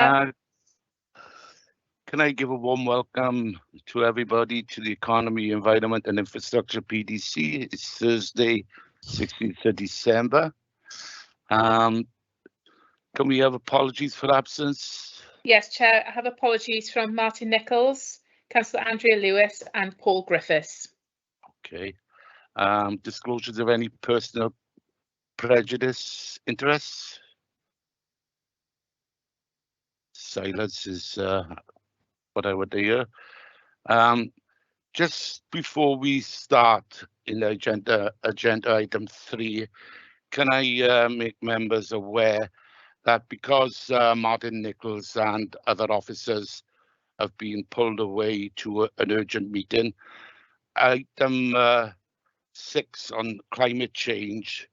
Can I give a warm welcome to everybody to the Economy, Environment and Infrastructure PDC. It's Thursday, 16th of December. Can we have apologies for absence? Yes, Chair, I have apologies from Martin Nichols, Councillor Andrea Lewis and Paul Griffiths. Okay. Disclosures of any personal prejudice, interests? Silence is what I would hear. Just before we start in agenda item 3, can I make members aware that because Martin Nichols and other officers have been pulled away to an urgent meeting, item 6 on climate change,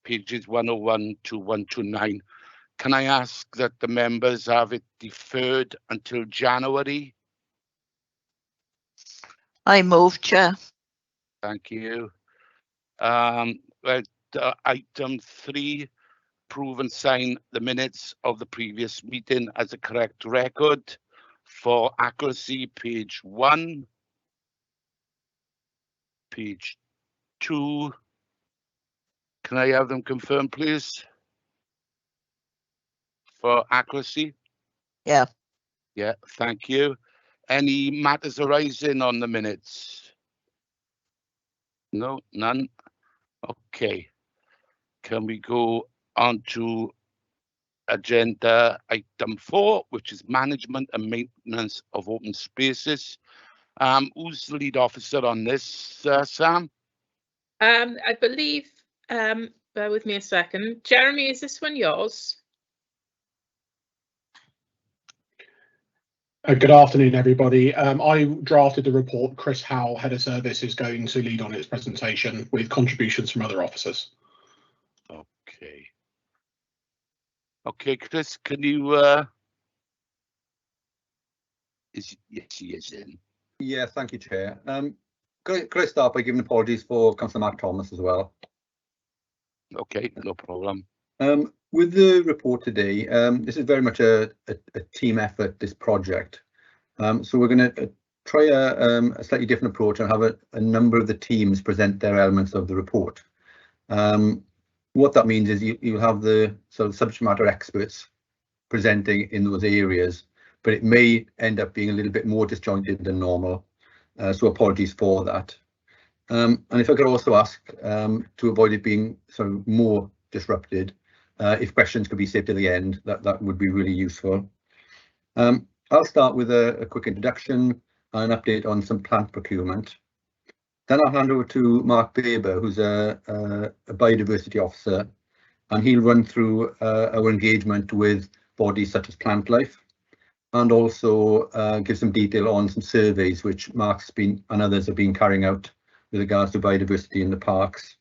pages 101 to 129, can I ask that the members have it deferred until January? I move, Chair. Thank you. Item 3, approve and sign the minutes of the previous meeting as a correct record. For accuracy, page 1, page 2. Can I have them confirmed, please? For accuracy? Yeah. Yeah, thank you. Any matters arising on the minutes? No, none. Okay. Can we go on to agenda item 4, which is management and maintenance of open spaces? Who's the lead officer on this, Sam? I believe, bear with me a second. Jeremy, is this one yours? Good afternoon, everybody. I drafted the report. Chris Howell, Head of Service, is going to lead on its presentation with contributions from other officers. Okay. Okay, Chris, can you? Yes, he is in. Yeah, thank you, Chair. Could I start by giving apologies for Councillor Mark Thomas as well? Okay, no problem. With the report today, this is very much a team effort, this project. So we're going to try a slightly different approach and have a number of the teams present their elements of the report. What that means is you have the sort of subject matter experts presenting in those areas, but it may end up being a little bit more disjointed than normal. So apologies for that. And if I could also ask to avoid it being sort of more disrupted, if questions could be saved to the end, that would be really useful. I'll start with a quick introduction and an update on some plant procurement. Then I'll hand over to Mark Baber, who's a biodiversity officer, and he'll run through our engagement with bodies such as Plant Life, and also give some detail on some surveys which Mark's been and others have been carrying out with regards to biodiversity in the parks.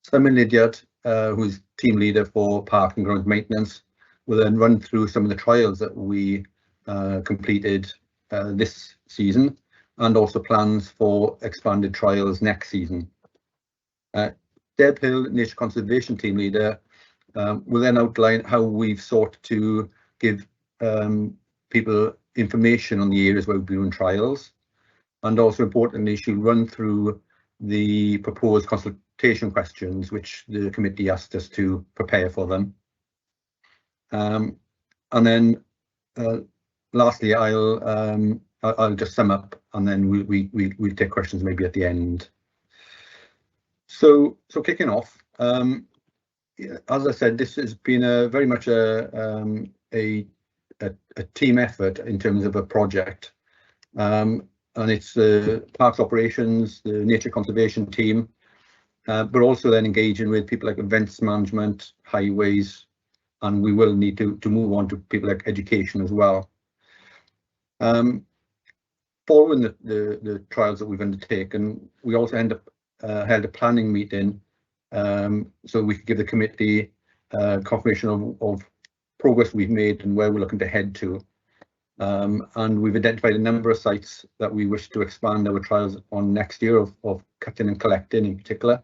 Simon Lydiard, who's team leader for park and grounds maintenance, will then run through some of the trials that we completed this season, and also plans for expanded trials next season. Deb Hill, Nature Conservation team leader, will then outline how we've sought to give people information on the areas where we've been doing trials, and also importantly, she'll run through the proposed consultation questions which the committee asked us to prepare for them. And then lastly, I'll just sum up, and then we'll take questions maybe at the end. So kicking off, as I said, this has been very much a team effort in terms of a project, and it's the parks operations, the nature conservation team, but also then engaging with people like events management, highways, and we will need to move on to people like education as well. Following the trials that we've undertaken, we also held a planning meeting so we could give the committee confirmation of progress we've made and where we're looking to head to. And we've identified a number of sites that we wish to expand our trials on next year of cutting and collecting in particular.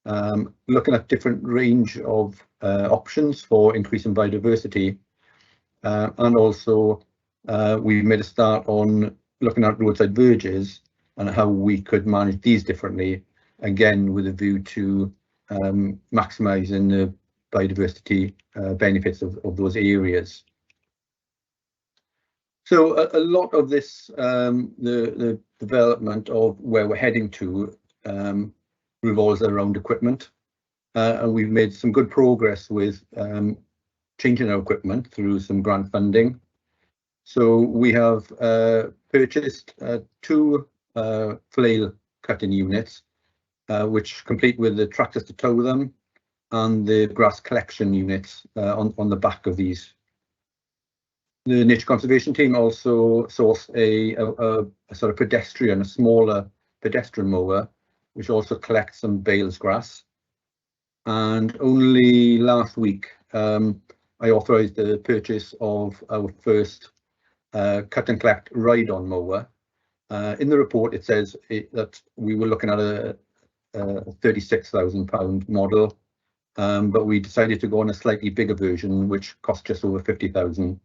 Looking at different range of options for increasing biodiversity, and also we made a start on looking at roadside verges and how we could manage these differently, again with a view to maximising the biodiversity benefits of those areas. So a lot of this, the development of where we're heading to, revolves around equipment, and we've made some good progress with changing our equipment through some grant funding. So we have purchased 2 flail cutting units, which complete with the tractors to tow them and the grass collection units on the back of these. The Nature Conservation team also sourced a sort of pedestrian, a smaller pedestrian mower, which also collects some bales grass. And only last week, I authorised the purchase of our first cut and collect ride-on mower. In the report, it says that we were looking at a £36,000 model, but we decided to go on a slightly bigger version, which cost just over 50,000.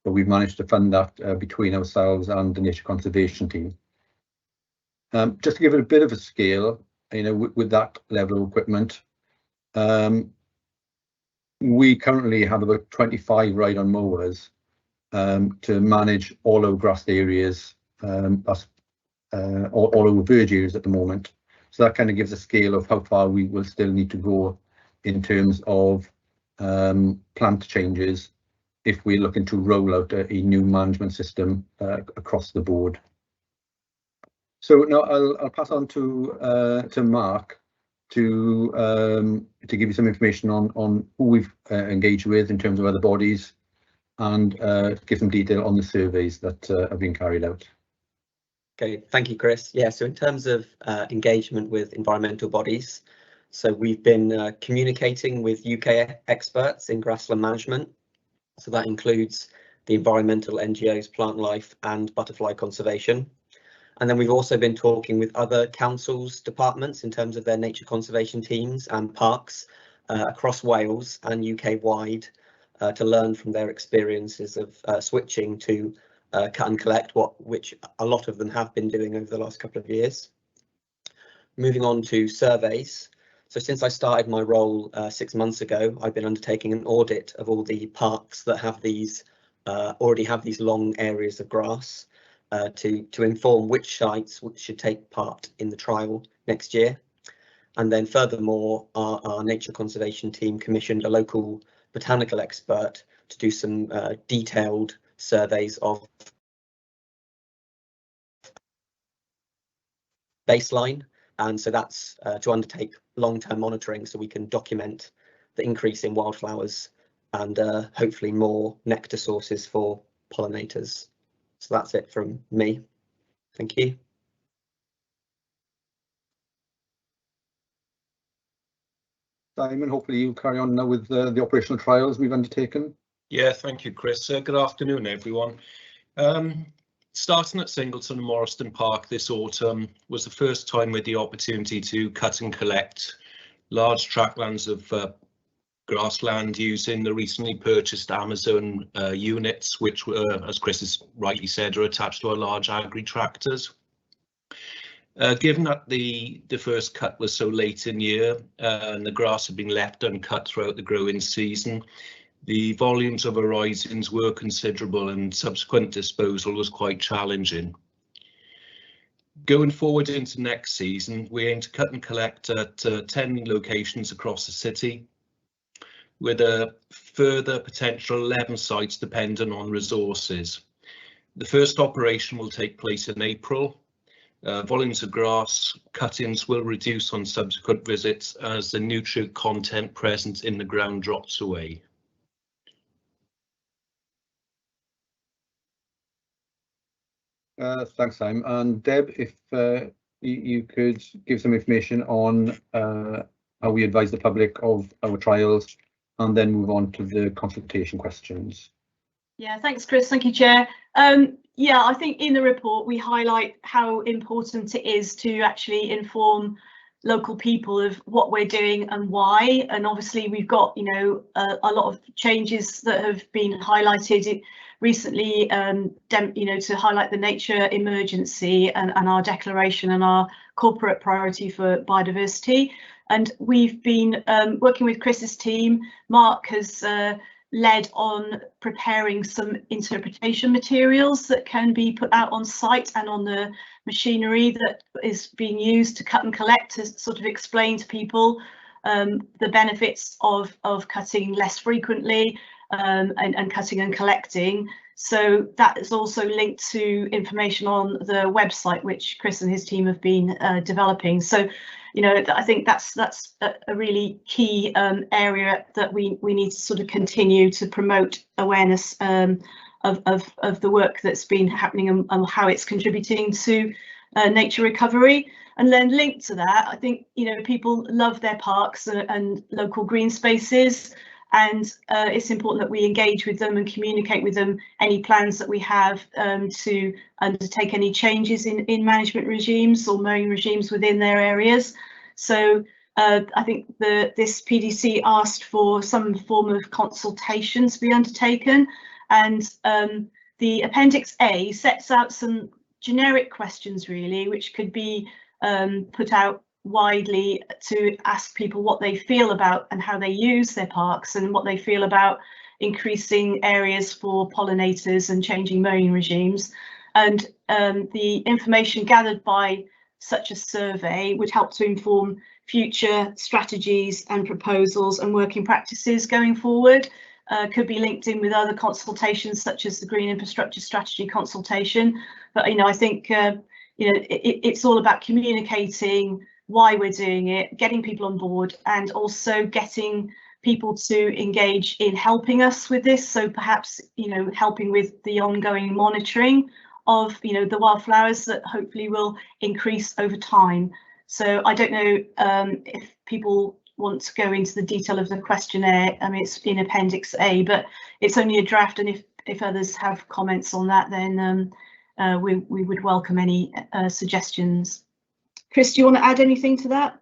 But we've managed to fund that between ourselves and the Nature Conservation team. Just to give it a bit of a scale, you know, with that level of equipment, we currently have about 25 ride-on mowers to manage all our grass areas, all our verge areas at the moment. So that kind of gives a scale of how far we will still need to go in terms of plant changes if we're looking to roll out a new management system across the board. So now I'll pass on to Mark to give you some information on who we've engaged with in terms of other bodies, and give some detail on the surveys that have been carried out. Okay, thank you, Chris. Yeah, so in terms of engagement with environmental bodies, so we've been communicating with UK experts in grassland management. So that includes the environmental NGOs, Plant Life and Butterfly Conservation. And then we've also been talking with other councils, departments in terms of their nature conservation teams and parks across Wales and UK wide to learn from their experiences of switching to cut and collect, which a lot of them have been doing over the last couple of years. Moving on to surveys. So since I started my role 6 months ago, I've been undertaking an audit of all the parks that have these already have these long areas of grass to inform which sites should take part in the trial next year. And then furthermore, our nature conservation team commissioned a local botanical expert to do some detailed surveys of baseline. And so that's to undertake long-term monitoring so we can document the increase in wildflowers and hopefully more nectar sources for pollinators. So that's it from me. Thank you. Simon, hopefully you carry on now with the operational trials we've undertaken. Yeah, thank you, Chris. Good afternoon, everyone. Starting at Singleton and Morriston Park this autumn was the first time with the opportunity to cut and collect large tracklands of grassland using the recently purchased Amazon units, which were, as Chris has rightly said, are attached to our large agri tractors. Given that the first cut was so late in year and the grass had been left uncut throughout the growing season, the volumes of arisings were considerable and subsequent disposal was quite challenging. Going forward into next season, we aim to cut and collect at 10 locations across the city, with a further potential 11 sites dependent on resources. The first operation will take place in April. Volumes of grass cuttings will reduce on subsequent visits as the nutrient content present in the ground drops away. Thanks, Simon. And Deb, if you could give some information on how we advise the public of our trials and then move on to the consultation questions. Yeah, thanks, Chris. Thank you, Chair. Yeah, I think in the report we highlight how important it is to actually inform local people of what we're doing and why. And obviously we've got, you know, a lot of changes that have been highlighted recently, you know, to highlight the nature emergency and our declaration and our corporate priority for biodiversity. And we've been working with Chris's team. Mark has led on preparing some interpretation materials that can be put out on site and on the machinery that is being used to cut and collect, to sort of explain to people the benefits of cutting less frequently and cutting and collecting. So that is also linked to information on the website, which Chris and his team have been developing. So, you know, I think that's a really key area that we need to sort of continue to promote awareness of the work that's been happening and how it's contributing to nature recovery. And then linked to that, I think, you know, people love their parks and local green spaces, and it's important that we engage with them and communicate with them any plans that we have to undertake any changes in management regimes or mowing regimes within their areas. So I think this PDC asked for some form of consultation to be undertaken, and the Appendix A sets out some generic questions really, which could be put out widely to ask people what they feel about and how they use their parks, and what they feel about increasing areas for pollinators and changing mowing regimes. And the information gathered by such a survey would help to inform future strategies and proposals and working practices going forward. Could be linked in with other consultations such as the Green Infrastructure Strategy consultation. But, you know, I think, you know, it's all about communicating why we're doing it, getting people on board, and also getting people to engage in helping us with this. So perhaps, you know, helping with the ongoing monitoring of, you know, the wildflowers that hopefully will increase over time. So I don't know if people want to go into the detail of the questionnaire. I mean, it's in Appendix A, but it's only a draft, and if others have comments on that, then we would welcome any suggestions. Chris, do you want to add anything to that?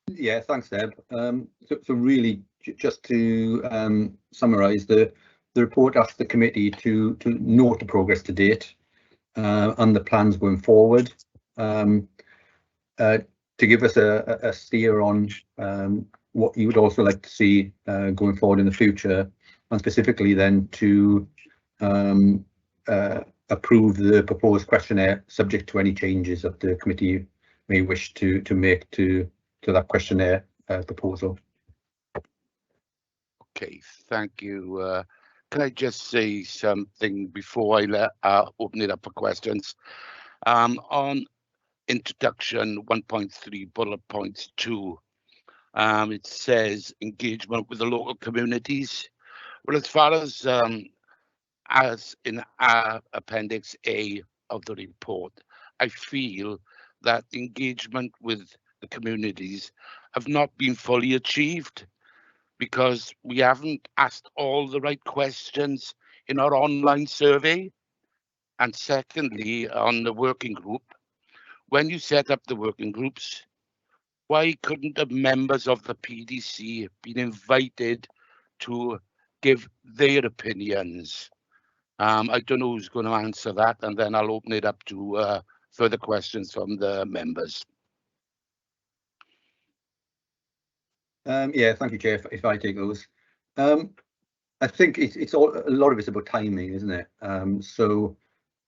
Yeah, thanks, Deb. So really, just to summarise, the report asks the committee to note the progress to date and the plans going forward, to give us a steer on what you would also like to see going forward in the future, and specifically then to approve the proposed questionnaire subject to any changes that the committee may wish to make to that questionnaire proposal. Okay, thank you. Can I just say something before I open it up for questions? On introduction 1.3 bullet points 2, it says engagement with the local communities. Well, as far as in Appendix A of the report, I feel that engagement with the communities have not been fully achieved, because we haven't asked all the right questions in our online survey. And secondly, on the working group, when you set up the working groups, why couldn't the members of the PDC been invited to give their opinions? I don't know who's going to answer that, and then I'll open it up to further questions from the members. Yeah, thank you, Chair. If I take those, I think it's all, a lot of it's about timing, isn't it? So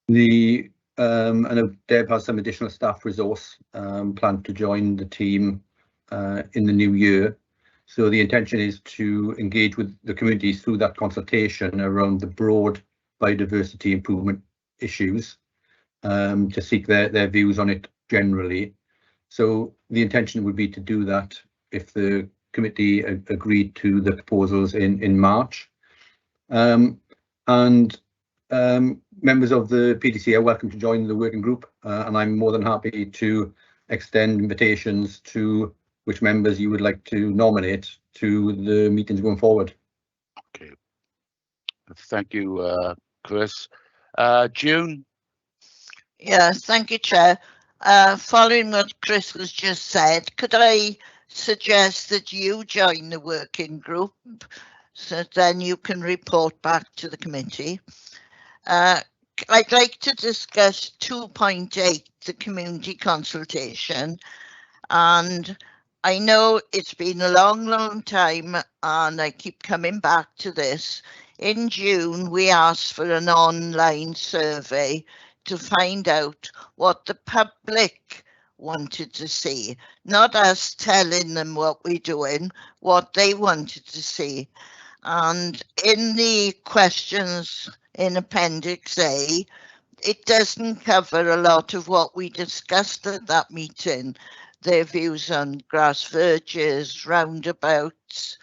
I know Deb has some additional staff resource planned to join the team in the new year. So the intention is to engage with the communities through that consultation around the broad biodiversity improvement issues, to seek their views on it generally. So the intention would be to do that if the committee agreed to the proposals in March. And members of the PDC are welcome to join the working group, and I'm more than happy to extend invitations to which members you would like to nominate to the meetings going forward. Okay, thank you, Chris. June? Yeah, thank you, Chair. Following what Chris has just said, could I suggest that you join the working group so then you can report back to the committee? I'd like to discuss 2.8, the community consultation, and I know it's been a long time and I keep coming back to this. In June, we asked for an online survey to find out what the public wanted to see, not us telling them what we're doing, what they wanted to see. And in the questions in Appendix A, it doesn't cover a lot of what we discussed at that meeting. Their views on grass verges, roundabouts,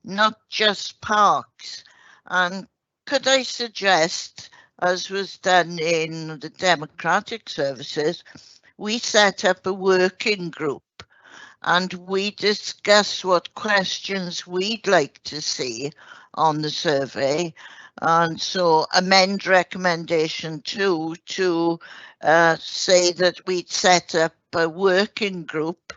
not just parks. And could I suggest, as was done in the Democratic Services, we set up a working group and we discuss what questions we'd like to see on the survey. And so amend recommendation 2 to say that we'd set up a working group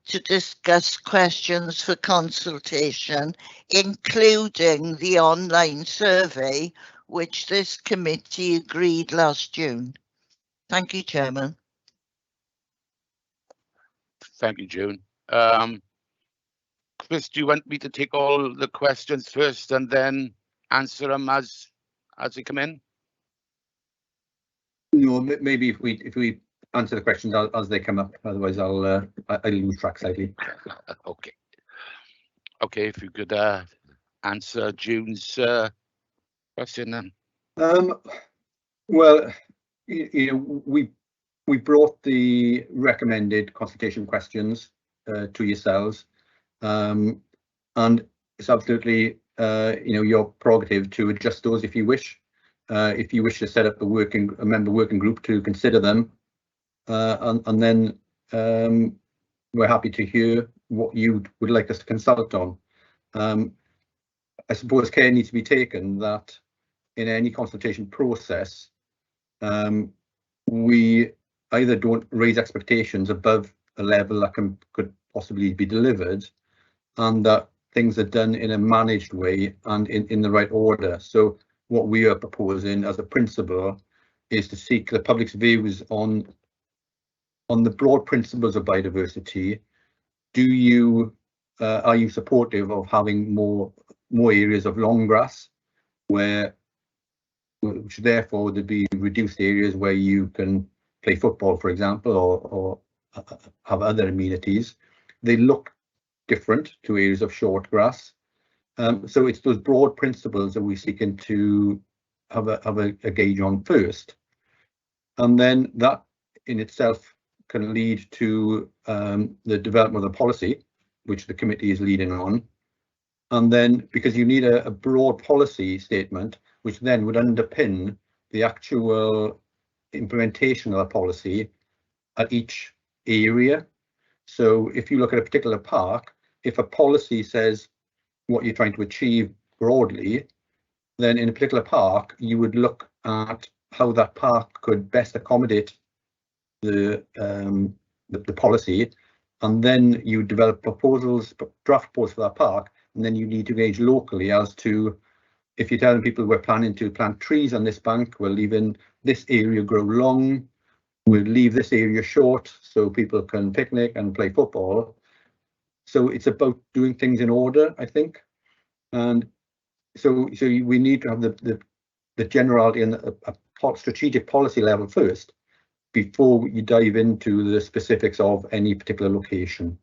to discuss questions for consultation, including the online survey, which this committee agreed last June. Thank you, Chairman. Thank you, June. Chris, do you want me to take all the questions first and then answer them as they come in? No, maybe if we answer the questions as they come up, otherwise I'll lose track slightly. Okay. Okay, if you could answer June's question then. Well, you know, we brought the recommended consultation questions to yourselves, and it's absolutely you know, your prerogative to adjust those if you wish. If you wish to set up a member working group to consider them, and then we're happy to hear what you would like us to consult on. I suppose care needs to be taken that in any consultation process, we either don't raise expectations above a level that could possibly be delivered, and that things are done in a managed way and in the right order. So what we are proposing as a principle is to seek the public's views on the broad principles of biodiversity. Are you supportive of having more areas of long grass, which therefore there'd be reduced areas where you can play football, for example, or have other amenities? They look different to areas of short grass. So it's those broad principles that we're seeking to have a gauge on first, and then that in itself can lead to the development of the policy, which the committee is leading on. And then, because you need a broad policy statement, which then would underpin the actual implementation of the policy at each area. So if you look at a particular park, if a policy says what you're trying to achieve broadly, then in a particular park, you would look at how that park could best accommodate the policy, and then you develop proposals, draft proposals for that park, and then you need to engage locally as to, if you're telling people we're planning to plant trees on this bank, we're leaving this area grow long, we'll leave this area short so people can picnic and play football. So it's about doing things in order, I think. And so we need to have the generality and a strategic policy level first, before you dive into the specifics of any particular location.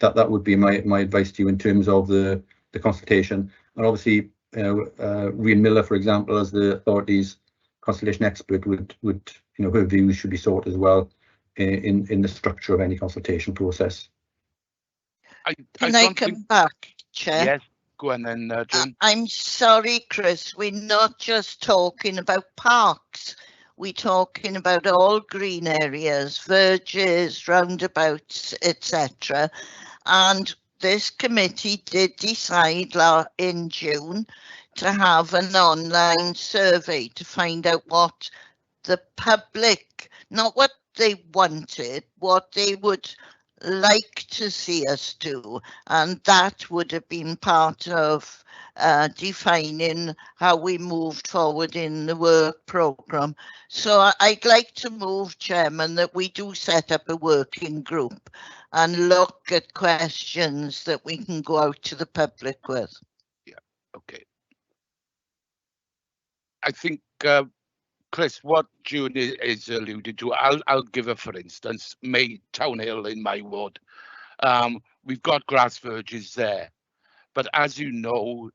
That would be my advice to you in terms of the consultation. And obviously, Rhian Miller, for example, as the authority's consultation expert, would her views should be sought as well in the structure of any consultation process. Can I come back, Chair? Yes, go on then, June. I'm sorry, Chris, we're not just talking about parks. We're talking about all green areas, verges, roundabouts, etc. And this committee did decide in June to have an online survey to find out what the public, not what they wanted, what they would like to see us do, and that would have been part of defining how we moved forward in the work programme. So I'd like to move, Chairman, that we do set up a working group and look at questions that we can go out to the public with. Yeah, okay. I think, Chris, what June is alluded to, I'll give her, for instance, May Town Hill in my ward. We've got grass verges there, but as you know,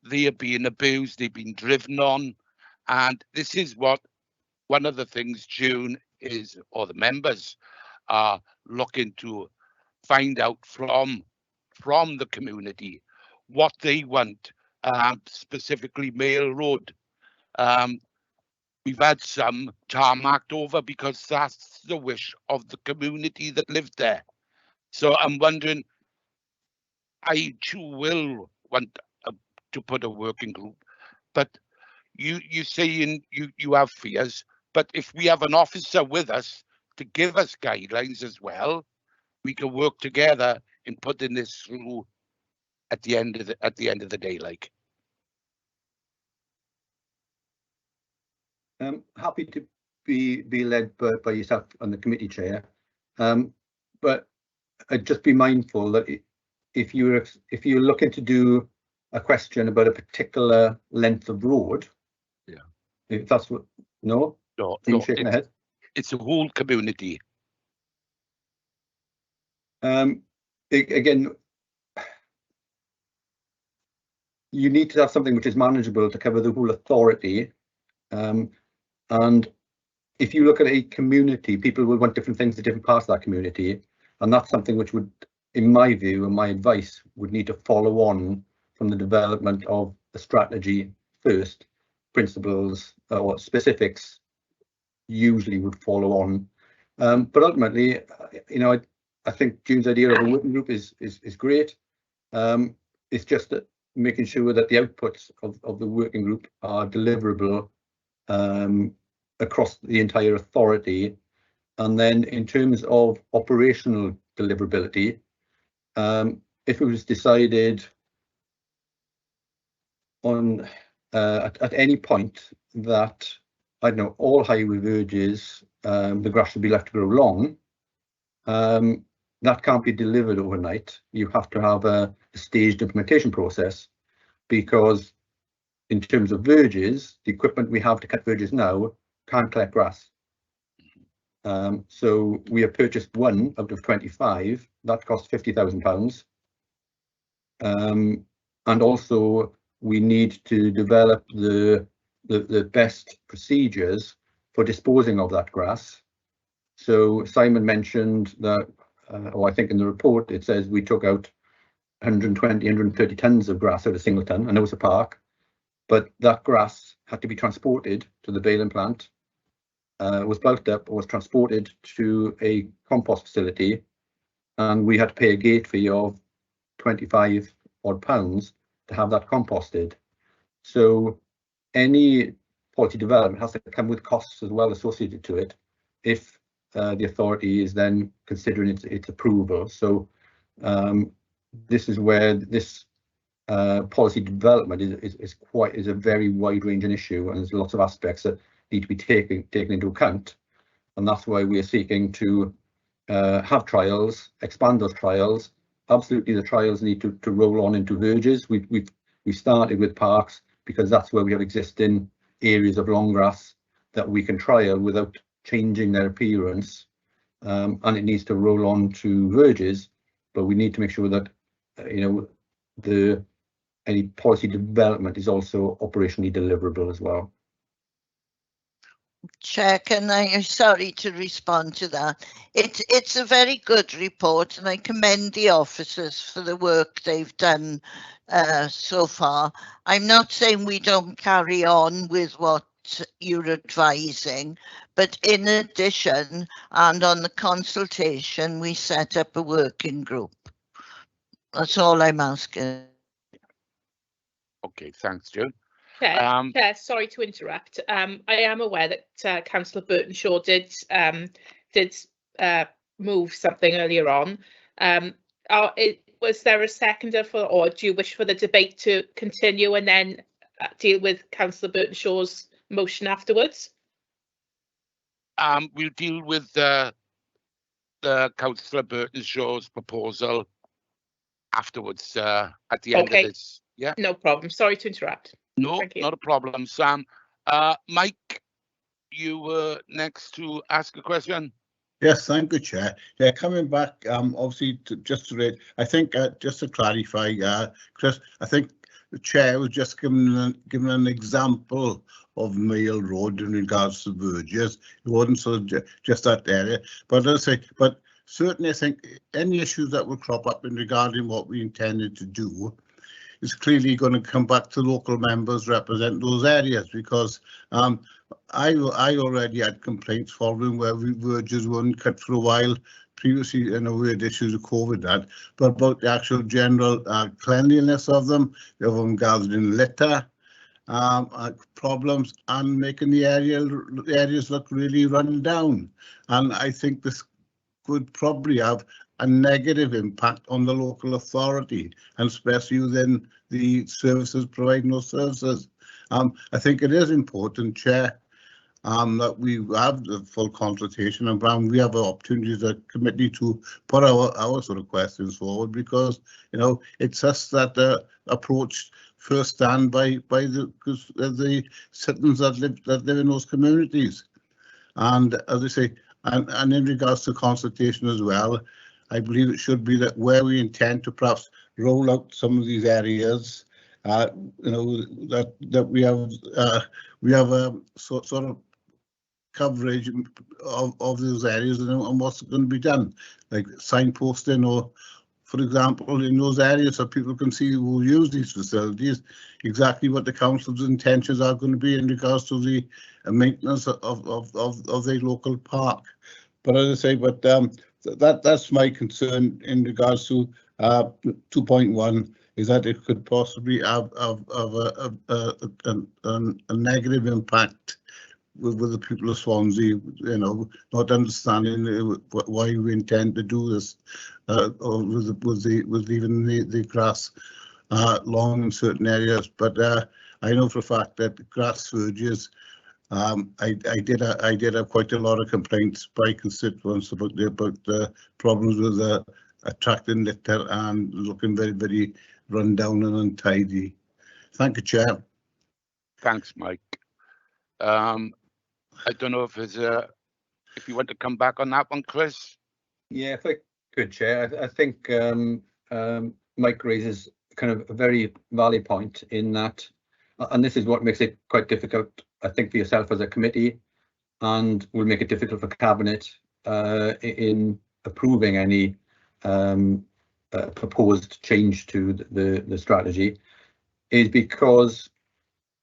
they are being abused, they've been driven on, and this is what one of the things June is, or the members are looking to find out from the community what they want, specifically Mail Road. We've had some tarmacked over because that's the wish of the community that lived there. So I'm wondering, I too will want to put a working group, but you saying you have fears, but if we have an officer with us to give us guidelines as well, we can work together in putting this through at the end of the day. Like, happy to be led by yourself on the committee chair, but I'd just be mindful that if you're looking to do a question about a particular length of road, yeah, if that's what no, shaking ahead. It's a whole community. Again, you need to have something which is manageable to cover the whole authority. And if you look at a community, people will want different things to different parts of that community. And that's something which would, in my view and my advice, would need to follow on from the development of the strategy first. Principles or specifics usually would follow on. But ultimately, you know, I think June's idea of a working group is great. It's just that making sure that the outputs of the working group are deliverable across the entire authority. And then in terms of operational deliverability, if it was decided on at any point that, I don't know, all highway verges, the grass should be left to grow long, that can't be delivered overnight. You have to have a staged implementation process, because in terms of verges, the equipment we have to cut verges now can't collect grass. So we have purchased one out of 25 that cost £50,000, and also we need to develop the best procedures for disposing of that grass. So Simon mentioned that, or I think in the report it says we took out 120, 130 tons of grass out of Singleton. I know it's a park, but that grass had to be transported to the baling plant, was bulked up, or was transported to a compost facility, and we had to pay a gate fee of £25 odd to have that composted. So any policy development has to come with costs as well associated to it, if the authority is then considering its approval. So this is where this policy development is a very wide-ranging issue, and there's lots of aspects that need to be taken into account, and that's why we are seeking to have trials, expand those trials. Absolutely, the trials need to roll on into verges. We've started with parks because that's where we have existing areas of long grass that we can trial without changing their appearance, and it needs to roll on to verges, but we need to make sure that you know, any policy development is also operationally deliverable as well. Chair, can I, sorry to respond to that. It's a very good report, and I commend the officers for the work they've done so far. I'm not saying we don't carry on with what you're advising, but in addition, and on the consultation, we set up a working group. That's all I'm asking. Okay, thanks, June. Chair, sorry to interrupt. I am aware that Councillor Burton-Shaw did move something earlier on. Was there a seconder for, or do you wish for the debate to continue and then deal with Councillor Burton-Shaw's motion afterwards? We'll deal with the Councillor Burton-Shaw's proposal afterwards at the end of this. Yeah. No problem. Sorry to interrupt. No, not a problem, Sam. Mike, you were next to ask a question. Yes, thank you, Chair. Yeah, coming back, obviously, I think just to clarify, Chris, I think the Chair was just giving an example of Mail Road in regards to verges. It wasn't sort of just that area, but certainly I think any issues that will crop up in regarding what we intended to do is clearly going to come back to local members represent those areas, because I already had complaints following where verges weren't cut for a while previously. I know we had issues with COVID, that, but about the actual general cleanliness of them gathering litter problems and making the areas look really run down. And I think this could probably have a negative impact on the local authority, and especially within the services providing those services. I think it is important, Chair, that we have the full consultation, and we have an opportunity as a committee to put our sort of questions forward, because it's us that approach first stand by the citizens that live in those communities. And as I say, and in regards to consultation as well, I believe it should be that where we intend to perhaps roll out some of these areas, that we have a sort of coverage of those areas and what's going to be done, like signposting, or for example in those areas, so people can see who use these facilities exactly what the council's intentions are going to be in regards to the maintenance of the local park. But as I say, that's my concern in regards to 2.1, is that it could possibly have a negative impact with the people of Swansea, not understanding why we intend to do this, or with leaving the grass long in certain areas. But I know for a fact that grass verges, I did have quite a lot of complaints by constituents about the problems with attracting litter and looking very, very run down and untidy. Thank you, Chair. Thanks, Mike. I don't know if you want to come back on that one, Chris. Yeah, if I could, Chair. I think Mike raises kind of a very valid point in that, and this is what makes it quite difficult, I think, for yourself as a committee, and will make it difficult for Cabinet in approving any proposed change to the strategy, is because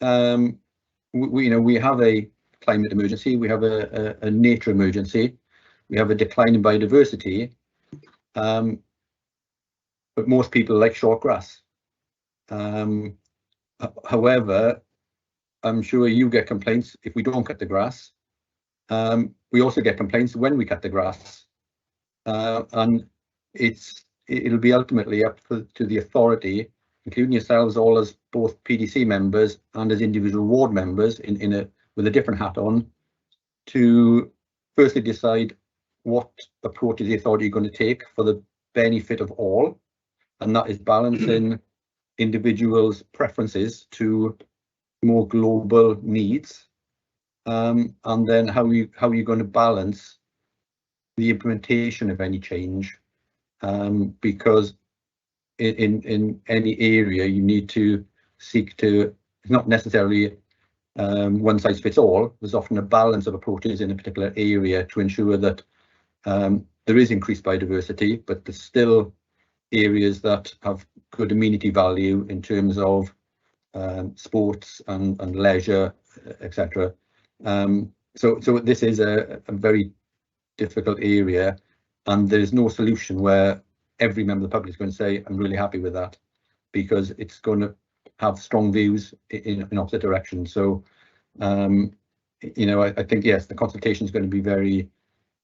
we have a climate emergency, we have a nature emergency, we have a decline in biodiversity, but most people like short grass. However, I'm sure you get complaints if we don't cut the grass. We also get complaints when we cut the grass, and it'll be ultimately up to the authority, including yourselves all as both PDC members and as individual ward members with a different hat on, to firstly decide what approach is the authority going to take for the benefit of all, and that is balancing individuals' preferences to more global needs, and then how you're going to balance the implementation of any change, because in any area you need to seek to, it's not necessarily one size fits all. There's often a balance of approaches in a particular area to ensure that there is increased biodiversity, but there's still areas that have good amenity value in terms of sports and leisure, etc. So this is a very difficult area, and there's no solution where every member of the public is going to say, I'm really happy with that, because it's going to have strong views in opposite directions. So, you know, I think, yes, the consultation is going to be very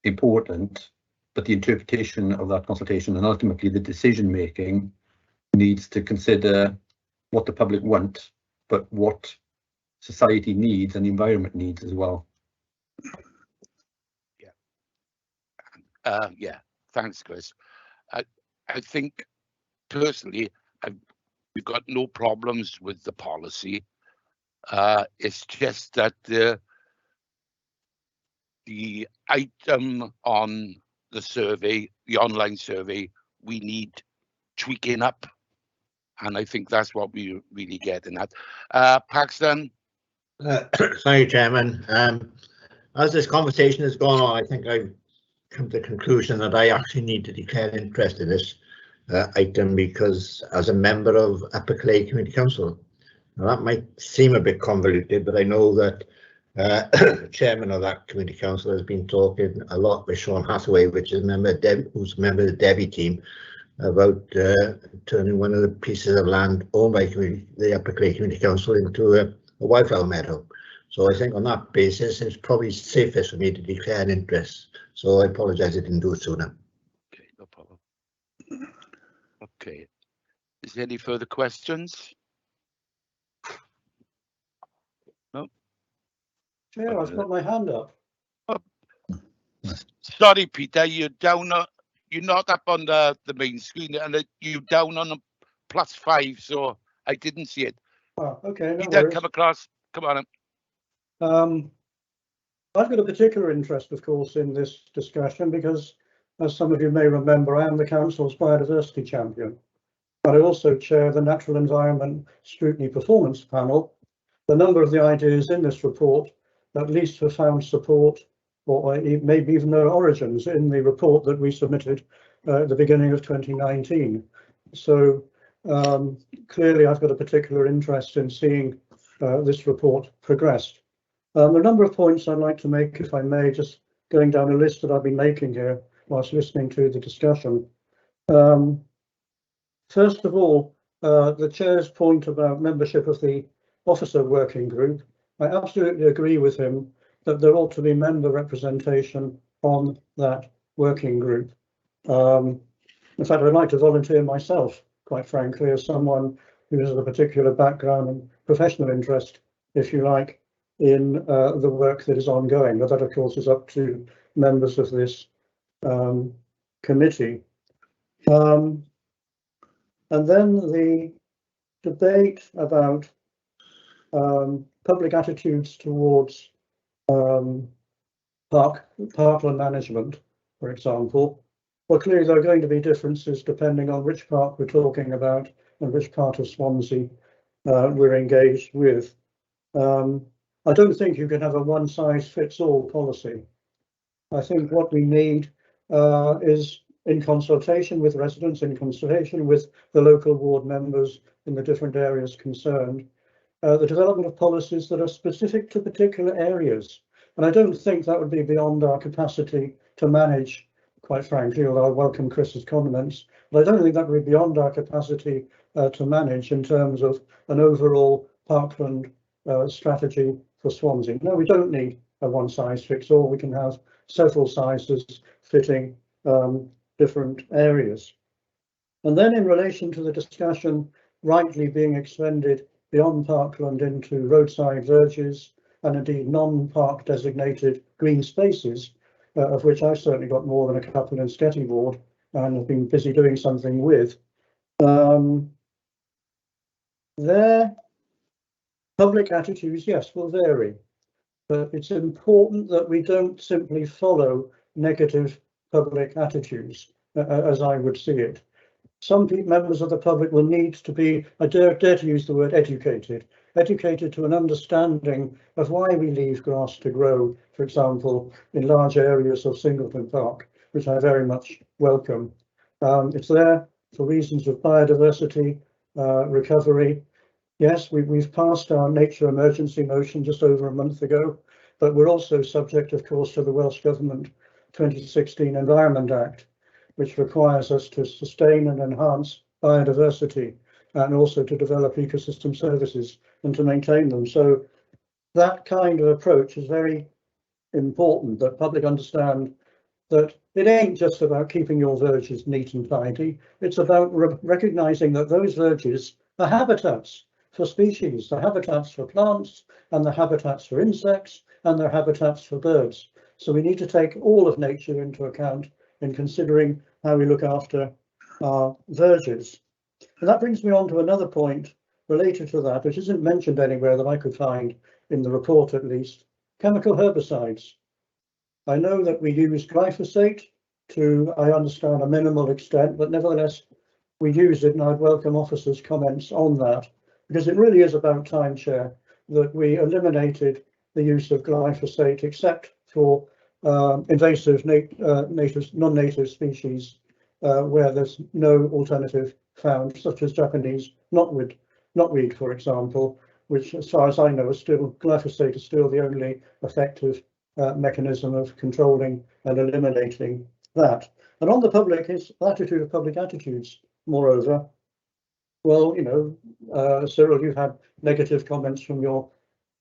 important, but the interpretation of that consultation and ultimately the decision making needs to consider what the public want, but what society needs and the environment needs as well. Yeah, thanks, Chris. I think personally, we've got no problems with the policy. It's just that the item on the survey, the online survey, we need tweaking up. And I think that's what we really getting at. Paxton? Thank you, Chairman. As this conversation has gone on, I think I've come to the conclusion that I actually need to declare interest in this item, because as a member of Upper Clay Community Council, now that might seem a bit convoluted, but I know that the chairman of that community council has been talking a lot with Sean Hathaway, which is who's a member of the Debbie team, about turning one of the pieces of land owned by the Upper Clay Community Council into a wildflower meadow. So I think on that basis, it's probably safest for me to declare an interest. So I apologise I didn't do it sooner. Okay, no problem. Okay. Is there any further questions? No. Chair, I've got my hand up. Oh. Sorry, Peter, you're down. You're not up on the main screen, and you're down on a +5, so I didn't see it. Oh, okay, no Peter, worries. come across. Come on. I've got a particular interest, of course, in this discussion because, as some of you may remember, I am the Council's Biodiversity Champion. But I also chair the Natural Environment Scrutiny Performance Panel. The number of the ideas in this report at least have found support, or maybe even their origins, in the report that we submitted at the beginning of 2019. So clearly I've got a particular interest in seeing this report progressed. There are a number of points I'd like to make, if I may, just going down a list that I've been making here whilst listening to the discussion. First of all, the Chair's point about membership of the Officer Working Group, I absolutely agree with him that there ought to be member representation on that working group. In fact, I'd like to volunteer myself, quite frankly, as someone who has a particular background and professional interest, if you like, in the work that is ongoing. But that, of course, is up to members of this committee. And then the debate about public attitudes towards parkland management, for example. Well, clearly there are going to be differences depending on which park we're talking about and which part of Swansea we're engaged with. I don't think you can have a one-size-fits-all policy. I think what we need is, in consultation with residents, in consultation with the local ward members in the different areas concerned, the development of policies that are specific to particular areas. And I don't think that would be beyond our capacity to manage, quite frankly, although I welcome Chris's comments, but I don't think that would be beyond our capacity to manage in terms of an overall parkland strategy for Swansea. No, we don't need a one-size-fits-all. We can have several sizes fitting different areas. And then in relation to the discussion rightly being extended beyond parkland into roadside verges and indeed non-park designated green spaces, of which I've certainly got more than a couple in Sketty Ward and have been busy doing something with. Their public attitudes, yes, will vary, but it's important that we don't simply follow negative public attitudes, as I would see it. Some members of the public will need to be, I dare to use the word educated to an understanding of why we leave grass to grow, for example, in large areas of Singleton Park, which I very much welcome. It's there for reasons of biodiversity, recovery. Yes, we've passed our nature emergency motion just over a month ago, but we're also subject, of course, to the Welsh Government 2016 Environment Act, which requires us to sustain and enhance biodiversity. and also to develop ecosystem services and to maintain them. So that kind of approach is very important, that public understand that it ain't just about keeping your verges neat and tidy. It's about recognizing that those verges are habitats for species, they're habitats for plants, and they're habitats for insects, and they're habitats for birds. So we need to take all of nature into account in considering how we look after our verges. And that brings me on to another point related to that, which isn't mentioned anywhere that I could find in the report at least: chemical herbicides. I know that we use glyphosate to, I understand, a minimal extent, but nevertheless we use it, and I'd welcome officers' comments on that, because it really is about time, Chair, that we eliminated the use of glyphosate except for invasive non-native species where there's no alternative found, such as Japanese knotweed, for example, which, as far as I know, glyphosate is still the only effective mechanism of controlling and eliminating that. And on the public attitude of public attitudes, moreover, well, you know, Cyril, you've had negative comments from your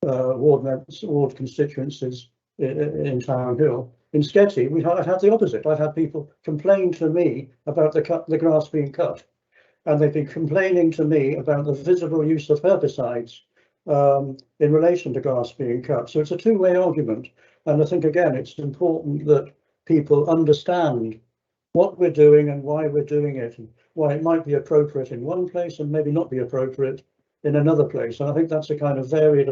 ward constituencies in Town Hill. In Sketty, I've had the opposite. I've had people complain to me about the grass being cut, and they've been complaining to me about the visible use of herbicides in relation to grass being cut. So it's a two-way argument. And I think, again, it's important that people understand what we're doing and why we're doing it, and why it might be appropriate in one place and maybe not be appropriate in another place. And I think that's a kind of varied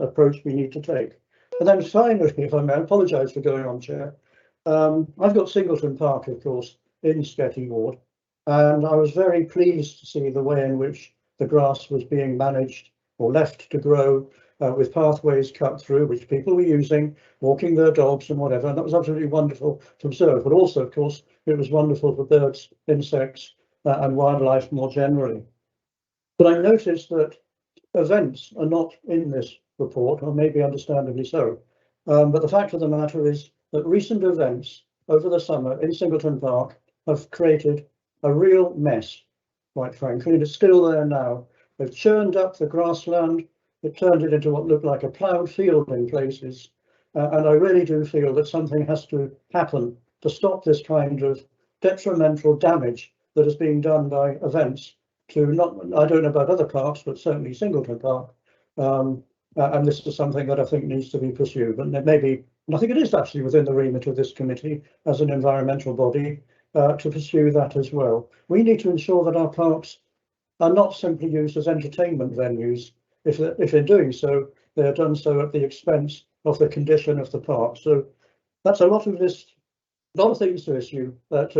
approach we need to take. And then finally, if I may, I apologise for going on, Chair. I've got Singleton Park, of course, in Sketty Ward, and I was very pleased to see the way in which the grass was being managed or left to grow, with pathways cut through, which people were using, walking their dogs and whatever, and that was absolutely wonderful to observe. But also, of course, it was wonderful for birds, insects, and wildlife more generally. But I noticed that events are not in this report, or maybe understandably so. But the fact of the matter is that recent events over the summer in Singleton Park have created a real mess, quite frankly, and it's still there now. They've churned up the grassland. It turned it into what looked like a ploughed field in places. And I really do feel that something has to happen to stop this kind of detrimental damage that is being done by events to I don't know about other parks, but certainly Singleton Park. And this is something that I think needs to be pursued. But maybe, and I think it is actually within the remit of this committee as an environmental body to pursue that as well. We need to ensure that our parks are not simply used as entertainment venues. If in doing so, they are done so at the expense of the condition of the park. So that's a lot of things to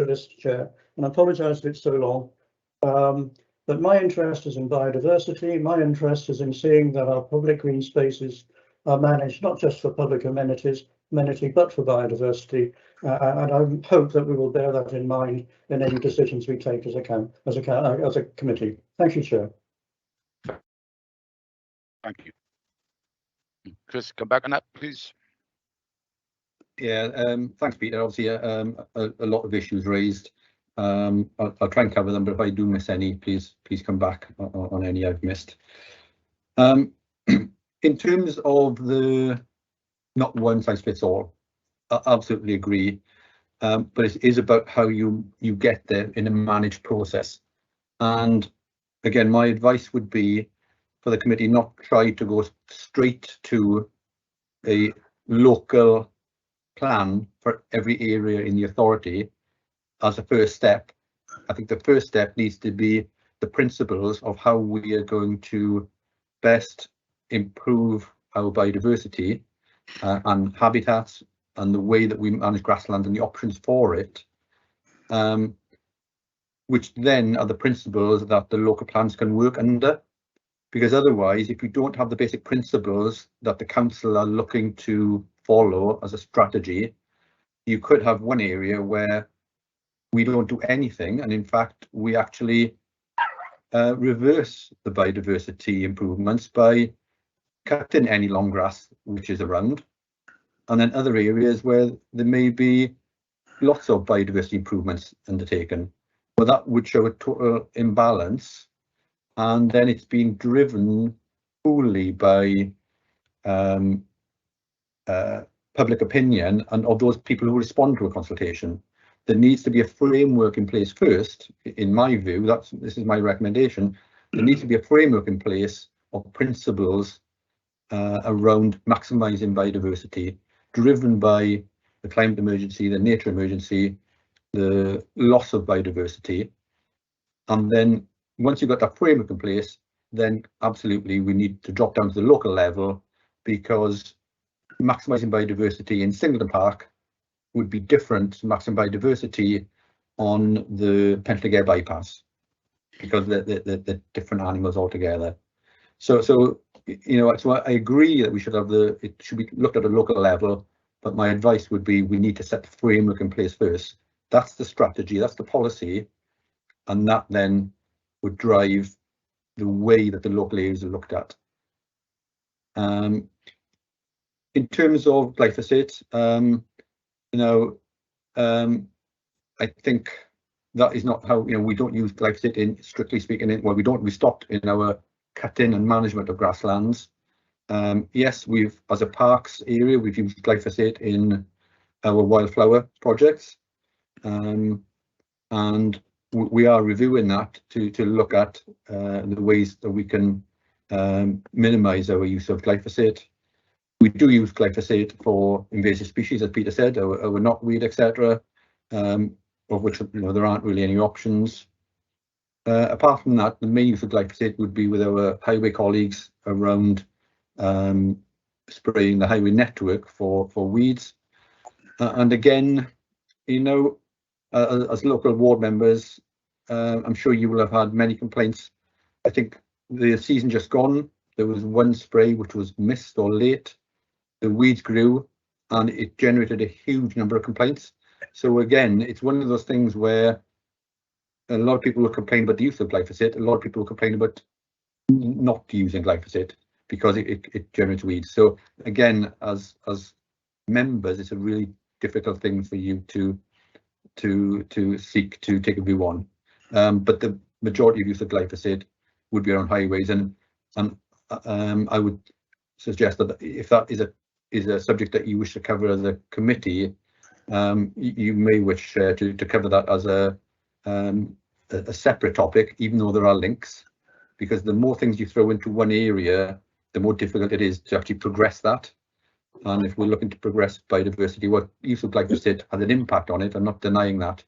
list, Chair, and I apologise if it's so long. But my interest is in biodiversity. My interest is in seeing that our public green spaces are managed not just for public amenity, but for biodiversity. And I hope that we will bear that in mind in any decisions we take as a committee. Thank you, Chair. Thank you. Chris, come back on that, please. Yeah, thanks, Peter. Obviously, a lot of issues raised. I'll try and cover them, but if I do miss any, please come back on any I've missed. In terms of the not one size fits all, I absolutely agree. But it is about how you get there in a managed process. And again, my advice would be for the committee not try to go straight to a local plan for every area in the authority as a first step. I think the first step needs to be the principles of how we are going to best improve our biodiversity and habitats and the way that we manage grassland and the options for it, which then are the principles that the local plans can work under. Because otherwise, if you don't have the basic principles that the council are looking to follow as a strategy, you could have one area where we don't do anything, and in fact we actually reverse the biodiversity improvements by cutting any long grass which is around, and then other areas where there may be lots of biodiversity improvements undertaken. Well, that would show a total imbalance and then it's been driven fully by public opinion and of those people who respond to a consultation. There needs to be a framework in place first, in my view. This is my recommendation. There needs to be a framework in place of principles around maximising biodiversity, driven by the climate emergency, the nature emergency, the loss of biodiversity. And then once you've got that framework in place, then absolutely we need to drop down to the local level, because maximising biodiversity in Singleton Park would be different to maximising biodiversity on the Penllygare bypass, because they're different animals altogether. So you know, so I agree that we should have it should be looked at a local level, but my advice would be we need to set the framework in place first. That's the strategy, that's the policy, and that then would drive the way that the local areas are looked at. In terms of glyphosate, you know, I think that is not how, you know, we don't use glyphosate in, strictly speaking, well, we stopped in our cutting and management of grasslands. Yes, as a parks area, we've used glyphosate in our wildflower projects, and we are reviewing that to look at the ways that we can minimise our use of glyphosate. We do use glyphosate for invasive species, as Peter said, our knotweed, etc., of which, you know, there aren't really any options. Apart from that, the main use of glyphosate would be with our highway colleagues around spraying the highway network for weeds. And again, you know, as local ward members, I'm sure you will have had many complaints. I think the season just gone, there was one spray which was missed or late. The weeds grew and it generated a huge number of complaints. So again, it's one of those things where a lot of people will complain about the use of glyphosate. A lot of people will complain about not using glyphosate because it generates weeds. So again, as members, it's a really difficult thing for you to seek to take a view on. But the majority of use of glyphosate would be around highways, and I would suggest that if that is a subject that you wish to cover as a committee, you may wish to cover that as a separate topic, even though there are links, because the more things you throw into one area, the more difficult it is to actually progress that. And if we're looking to progress biodiversity, what use of glyphosate has an impact on it. I'm not denying that.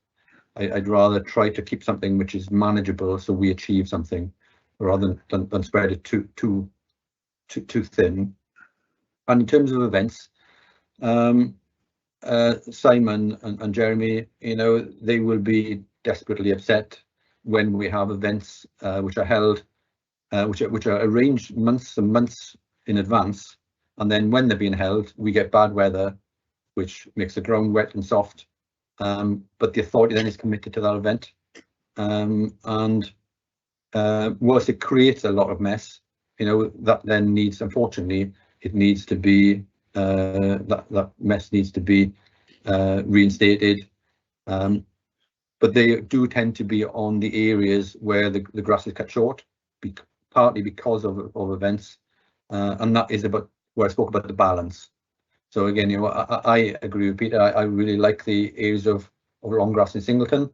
I'd rather try to keep something which is manageable, so we achieve something, rather than spread it too thin. And in terms of events, Simon and Jeremy, you know, they will be desperately upset when we have events which are held, which are arranged months and months in advance, and then when they're being held, we get bad weather, which makes the ground wet and soft. But the authority then is committed to that event, and whilst it creates a lot of mess, you know, that then needs, unfortunately, it needs to be that mess needs to be reinstated. But they do tend to be on the areas where the grass is cut short, partly because of events, and that is about where I spoke about the balance. So again, you know, I agree with Peter. I really like the areas of long grass in Singleton,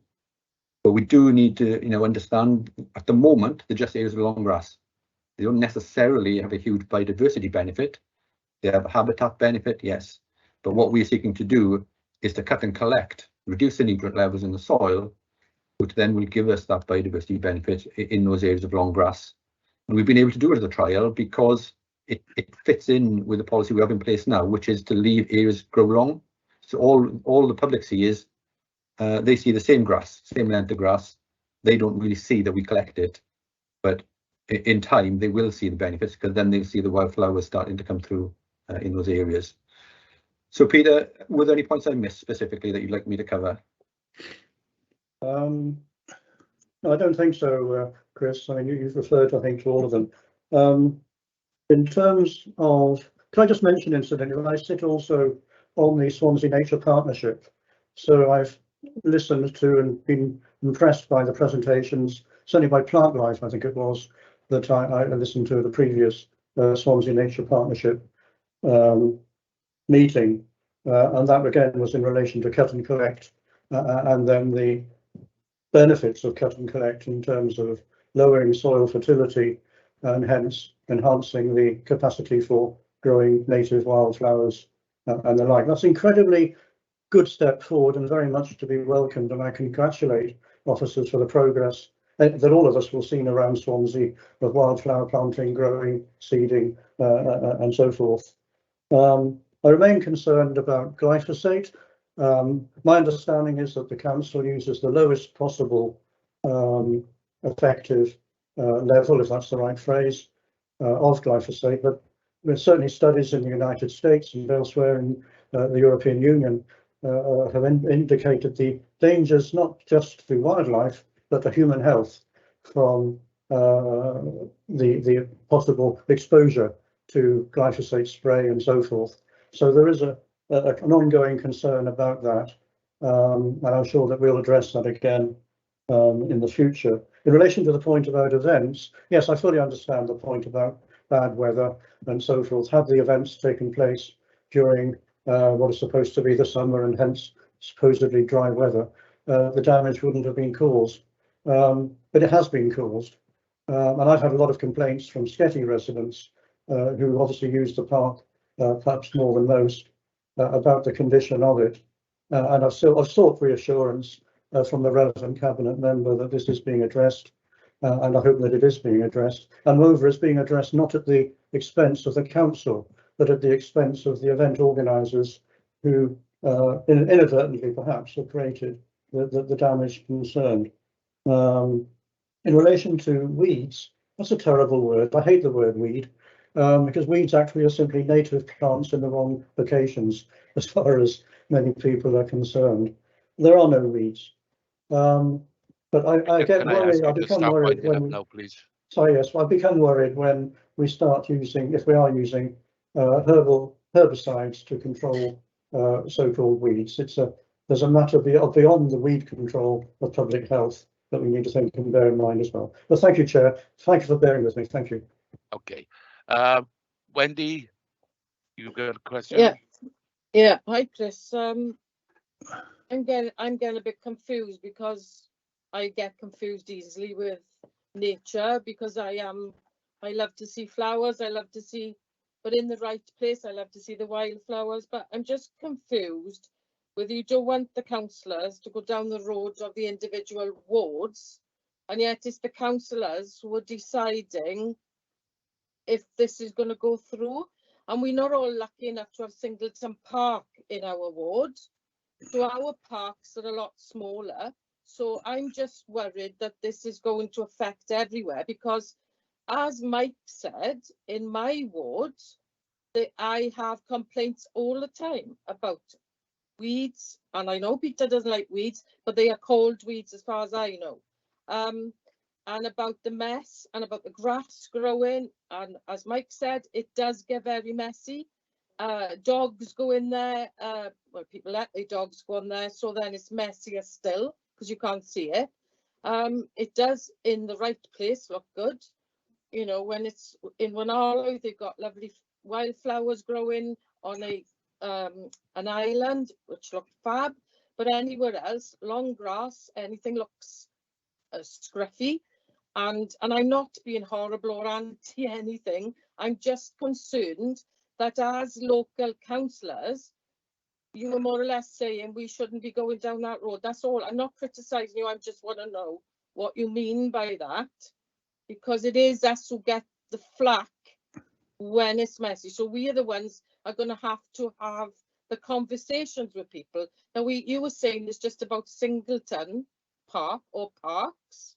but we do need to, you know, understand at the moment they're just areas of long grass. They don't necessarily have a huge biodiversity benefit. They have a habitat benefit, yes, but what we're seeking to do is to cut and collect, reduce the nutrient levels in the soil, which then will give us that biodiversity benefit in those areas of long grass. And we've been able to do it as a trial because it fits in with the policy we have in place now, which is to leave areas grow long. So all the public see is they see the same grass, same length of grass. They don't really see that we collect it, but in time they will see the benefits, because then they'll see the wildflowers starting to come through in those areas. So Peter, were there any points I missed specifically that you'd like me to cover? No, I don't think so, Chris. I mean, you've referred, I think, to all of them. In terms of, can I just mention, incidentally, I sit also on the Swansea Nature Partnership. So I've listened to and been impressed by the presentations certainly by Plant Life, I think it was, that I listened to the previous Swansea Nature Partnership meeting, and that again was in relation to cut and collect, and then the benefits of cut and collect in terms of lowering soil fertility and hence enhancing the capacity for growing native wildflowers and the like. That's incredibly good step forward and very much to be welcomed, and I congratulate officers for the progress that all of us will see around Swansea of wildflower planting, growing, seeding and so forth. I remain concerned about glyphosate. My understanding is that the council uses the lowest possible effective level, if that's the right phrase, of glyphosate, but there's certainly studies in the United States and elsewhere in the European Union have indicated the dangers not just to wildlife but to human health from the possible exposure to glyphosate spray and so forth. So there is an ongoing concern about that, and I'm sure that we'll address that again in the future. In relation to the point about events, yes, I fully understand the point about bad weather and so forth. Had the events taken place during what is supposed to be the summer and hence supposedly dry weather, the damage wouldn't have been caused, but it has been caused. And I've had a lot of complaints from Sketty residents who obviously use the park perhaps more than most about the condition of it. And I've sought reassurance from the relevant cabinet member that this is being addressed, and I hope that it is being addressed. And moreover, it's being addressed not at the expense of the council, but at the expense of the event organisers who inadvertently perhaps have created the damage concerned. In relation to weeds, that's a terrible word. I hate the word weed, because weeds actually are simply native plants in the wrong locations as far as many people are concerned. There are no weeds. But I get worried, I become worried when, now, please. Sorry, yes, I become worried when we start using, if we are using herbicides to control so-called weeds. There's a matter beyond the weed control of public health that we need to think and bear in mind as well. But thank you, Chair. Thank you for bearing with me. Thank you. Okay. Wendy, you got a question? Yeah. Hi, Chris. I'm getting a bit confused because I get confused easily with nature because I love to see flowers. I love to see, but in the right place, I love to see the wildflowers. But I'm just confused whether you don't want the councillors to go down the roads of the individual wards, and yet it's the councillors who are deciding if this is going to go through. And we're not all lucky enough to have Singleton Park in our ward. So our parks are a lot smaller. So I'm just worried that this is going to affect everywhere because, as Mike said, in my ward, I have complaints all the time about weeds. And I know Peter doesn't like weeds, but they are called weeds as far as I know. And about the mess and about the grass growing. And as Mike said, it does get very messy. Dogs go in there. Well, people let their dogs go in there, so then it's messier still because you can't see it. It does, in the right place, look good. You know, when it's in Wanalo, they've got lovely wildflowers growing on an island, which look fab. But anywhere else, long grass, anything looks scruffy. And I'm not being horrible or anti anything. I'm just concerned that as local councillors, you were more or less saying we shouldn't be going down that road. That's all. I'm not criticising you. I just want to know what you mean by that, because it is us who get the flack when it's messy. So we are the ones are going to have the conversations with people. Now, you were saying it's just about Singleton Park or parks.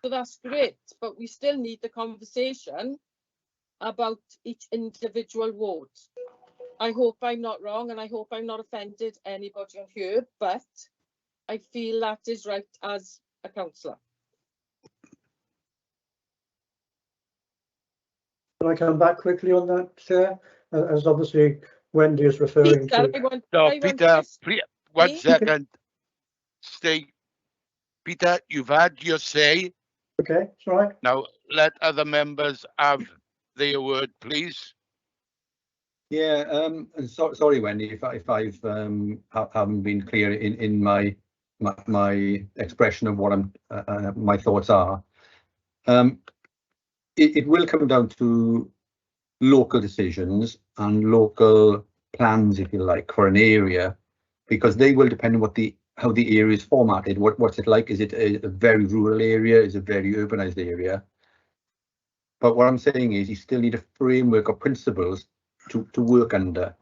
So that's great, but we still need the conversation about each individual ward. I hope I'm not wrong, and I hope I'm not offended anybody on here, but I feel that is right as a councillor. Can I come back quickly on that, Chair? As obviously Wendy is referring Peter, to. Peter, one second. Stay. Peter, you've had your say. Okay, that's right. Now, let other members have their word, please. Yeah, sorry, Wendy, if I've haven't been clear in my expression of what my thoughts are. It will come down to local decisions and local plans, if you like, for an area, because they will depend on how the area is formatted. What's it like? Is it a very rural area? Is it a very urbanized area? But what I'm saying is you still need a framework of principles to work under.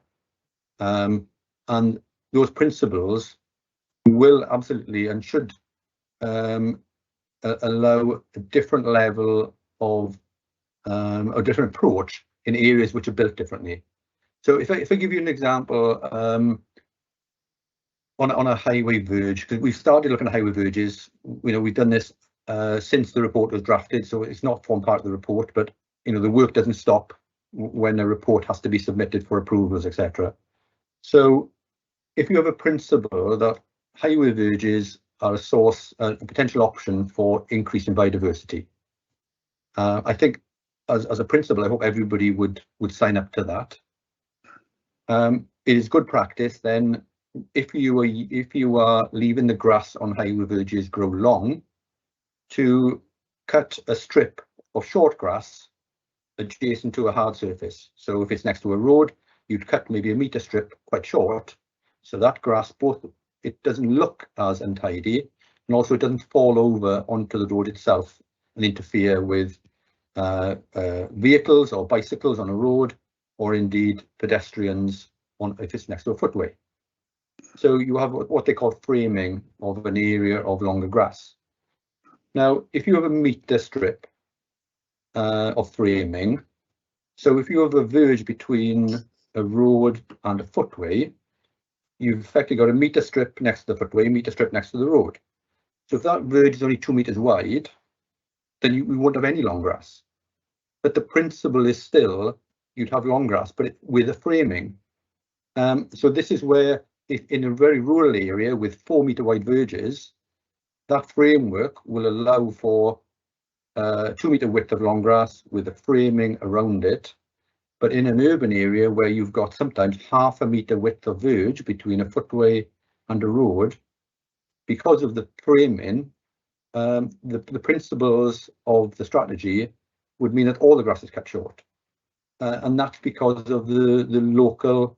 And those principles will absolutely and should allow a different level of a different approach in areas which are built differently. So if I give you an example, on a highway verge, because we've started looking at highway verges, we've done this since the report was drafted, so it's not formed part of the report, but the work doesn't stop when a report has to be submitted for approvals, etc. So if you have a principle that highway verges are a potential option for increasing biodiversity, I think as a principle, I hope everybody would sign up to that. It is good practice then, if you are leaving the grass on highway verges grow long, to cut a strip of short grass adjacent to a hard surface. So if it's next to a road, you'd cut maybe a metre strip quite short, so that grass, both it doesn't look as untidy, and also it doesn't fall over onto the road itself and interfere with vehicles or bicycles on a road, or indeed pedestrians if it's next to a footway. So you have what they call framing of an area of longer grass. Now, if you have a metre strip of framing, so if you have a verge between a road and a footway, you've effectively got a metre strip next to the footway, a metre strip next to the road. So if that verge is only 2 metres wide, then we won't have any long grass. But the principle is still you'd have long grass, but with a framing. So this is where, if in a very rural area with 4 metre wide verges, that framework will allow for 2 metre width of long grass with a framing around it. But in an urban area where you've got sometimes half a metre width of verge between a footway and a road, because of the framing, the principles of the strategy would mean that all the grass is cut short. And that's because of the local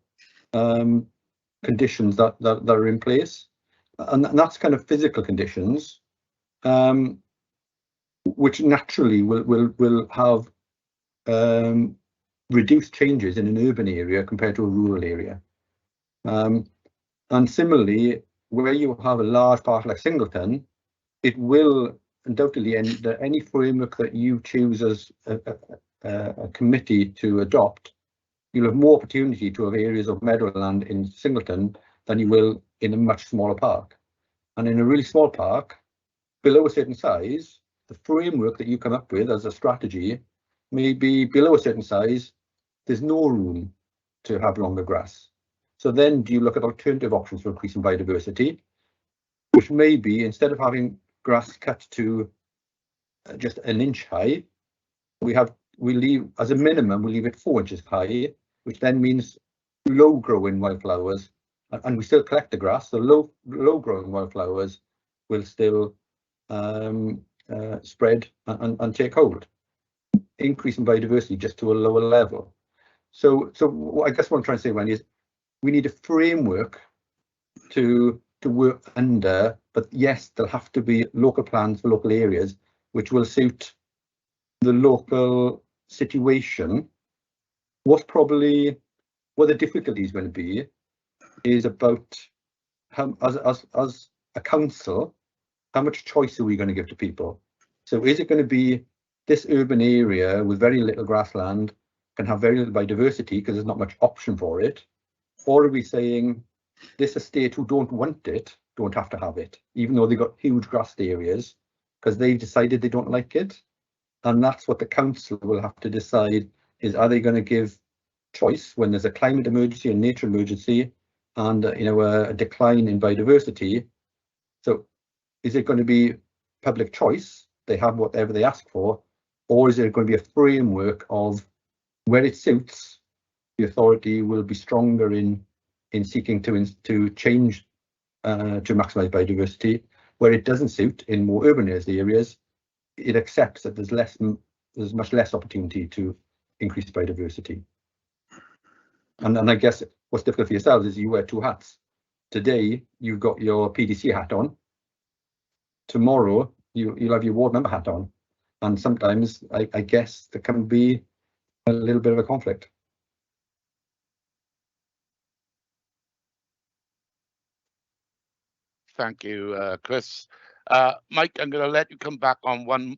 conditions that are in place. And that's kind of physical conditions, which naturally will have reduced changes in an urban area compared to a rural area. And similarly, where you have a large park like Singleton, it will undoubtedly, and any framework that you choose as a committee to adopt, you'll have more opportunity to have areas of meadowland in Singleton than you will in a much smaller park. And in a really small park, below a certain size, the framework that you come up with as a strategy may be below a certain size, there's no room to have longer grass. So then do you look at alternative options for increasing biodiversity, which may be, instead of having grass cut to just 1 inch high, we leave, as a minimum, we leave it 4 inches high, which then means low growing wildflowers, and we still collect the grass, so low growing wildflowers will still spread and take hold, increasing biodiversity just to a lower level. So I guess what I'm trying to say, Wendy, is we need a framework to work under, but yes, there'll have to be local plans for local areas which will suit the local situation. What the difficulty is going to be is about how, as a council, how much choice are we going to give to people? So is it going to be this urban area with very little grassland can have very little biodiversity because there's not much option for it? Or are we saying this estate who don't want it don't have to have it, even though they've got huge grassed areas, because they've decided they don't like it? And that's what the council will have to decide, is are they going to give choice when there's a climate emergency and nature emergency and a decline in biodiversity? So is it going to be public choice, they have whatever they ask for, or is there going to be a framework of where it suits, the authority will be stronger in seeking to change to maximise biodiversity. Where it doesn't suit, in more urbanised areas, it accepts that there's much less opportunity to increase biodiversity. And I guess what's difficult for yourselves is you wear two hats. Today you've got your PDC hat on. Tomorrow you'll have your ward member hat on, and sometimes I guess there can be a little bit of a conflict. Thank you, Chris. Mike, I'm going to let you come back on one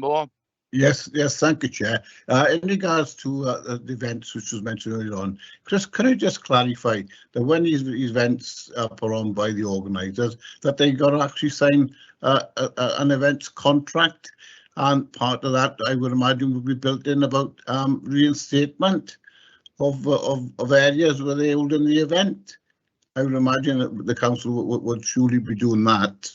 more. Yes, thank you, Chair. In regards to the events which was mentioned earlier on, Chris, can I just clarify that when these events are put on by the organisers, that they got to actually sign an events contract, and part of that, I would imagine, would be built in about reinstatement of areas where they hold in the event. I would imagine that the council would surely be doing that.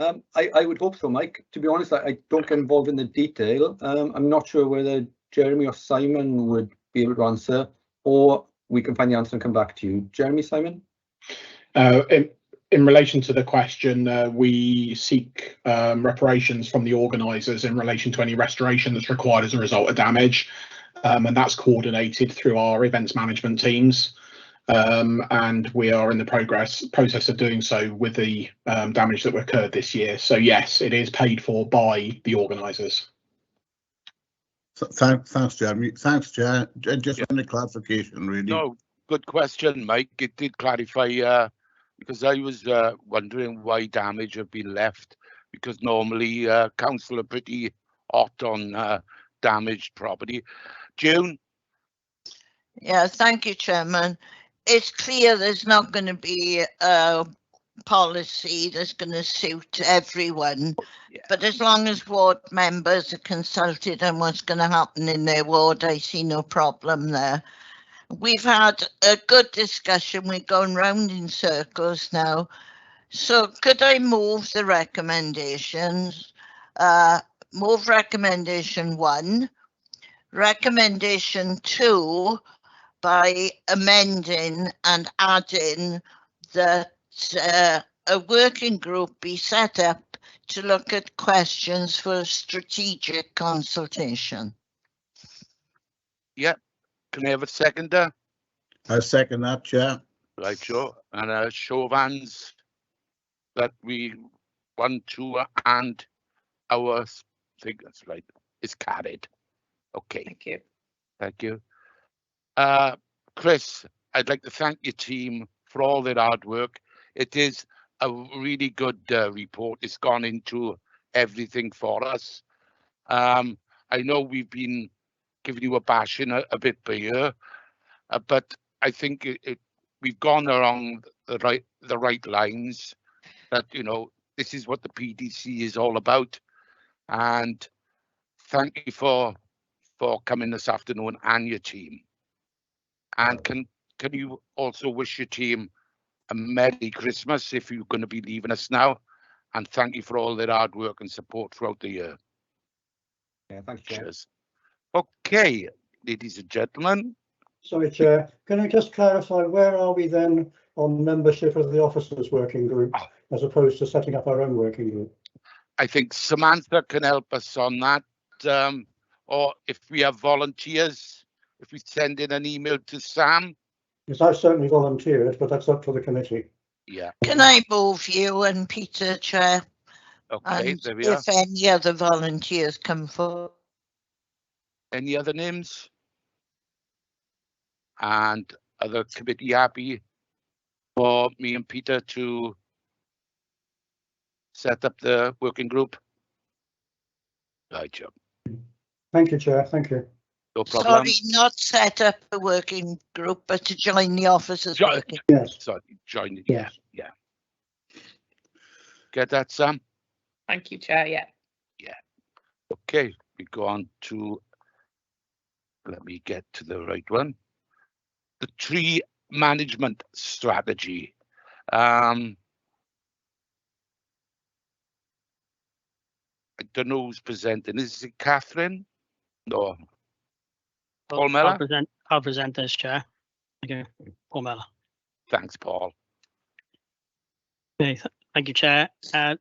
I would hope so, Mike. To be honest, I don't get involved in the detail. I'm not sure whether Jeremy or Simon would be able to answer, or we can find the answer and come back to you. Jeremy, Simon? In relation to the question, we seek reparations from the organisers in relation to any restoration that's required as a result of damage, and that's coordinated through our events management teams. And we are in the process of doing so with the damage that occurred this year. So yes, it is paid for by the organisers. Thanks, Jeremy. Thanks, Chair. Just a clarification, really. No, good question, Mike. It did clarify, because I was wondering why damage had been left, because normally council are pretty hot on damaged property. June? Yeah, thank you, Chairman. It's clear there's not going to be a policy that's going to suit everyone, but as long as ward members are consulted on what's going to happen in their ward, I see no problem there. We've had a good discussion. We're going round in circles now. So could I move the recommendations? Move recommendation 1, recommendation 2, by amending and adding that a working group be set up to look at questions for strategic consultation. Yeah, can I have a seconder? I second that, Chair. Right, sure. And a show of hands that we 1, 2, and our figures, right, is carried. Okay. Thank you. Thank you. Chris, I'd like to thank your team for all their hard work. It is a really good report. It's gone into everything for us. I know we've been giving you a bashing a bit per year, but I think we've gone along the right lines. That, you know, this is what the PDC is all about. And thank you for coming this afternoon, and your team. And can you also wish your team a Merry Christmas if you're going to be leaving us now? And thank you for all their hard work and support throughout the year. Yeah, thanks, Chair. Cheers. Okay, ladies and gentlemen. Sorry, Chair. Can I just clarify, where are we then on membership of the officers working group as opposed to setting up our own working group? I think Samantha can help us on that. Or if we have volunteers, if we send in an email to Sam. Yes, I've certainly volunteered, but that's up to the committee. Yeah. Can I move you and Peter, Chair? Okay, and there we are. if any other volunteers come forward. Any other names? And other committee happy for me and Peter to set up the working group? Right, Joe. Thank you, Chair. Thank you. No problem. Sorry, not set up a working group, but to join the officers working. Yes. Sorry, join it. Yes. Yeah. Get that, Sam? Thank you, Chair. Yeah. Okay, we go on to, let me get to the right one. The tree management strategy. don't know who's presenting. Is it Catherine? No. Paul I'll Miller? I'll present this, Chair. Thank you, Paul Miller. Thanks, Paul. Okay, thank you, Chair. The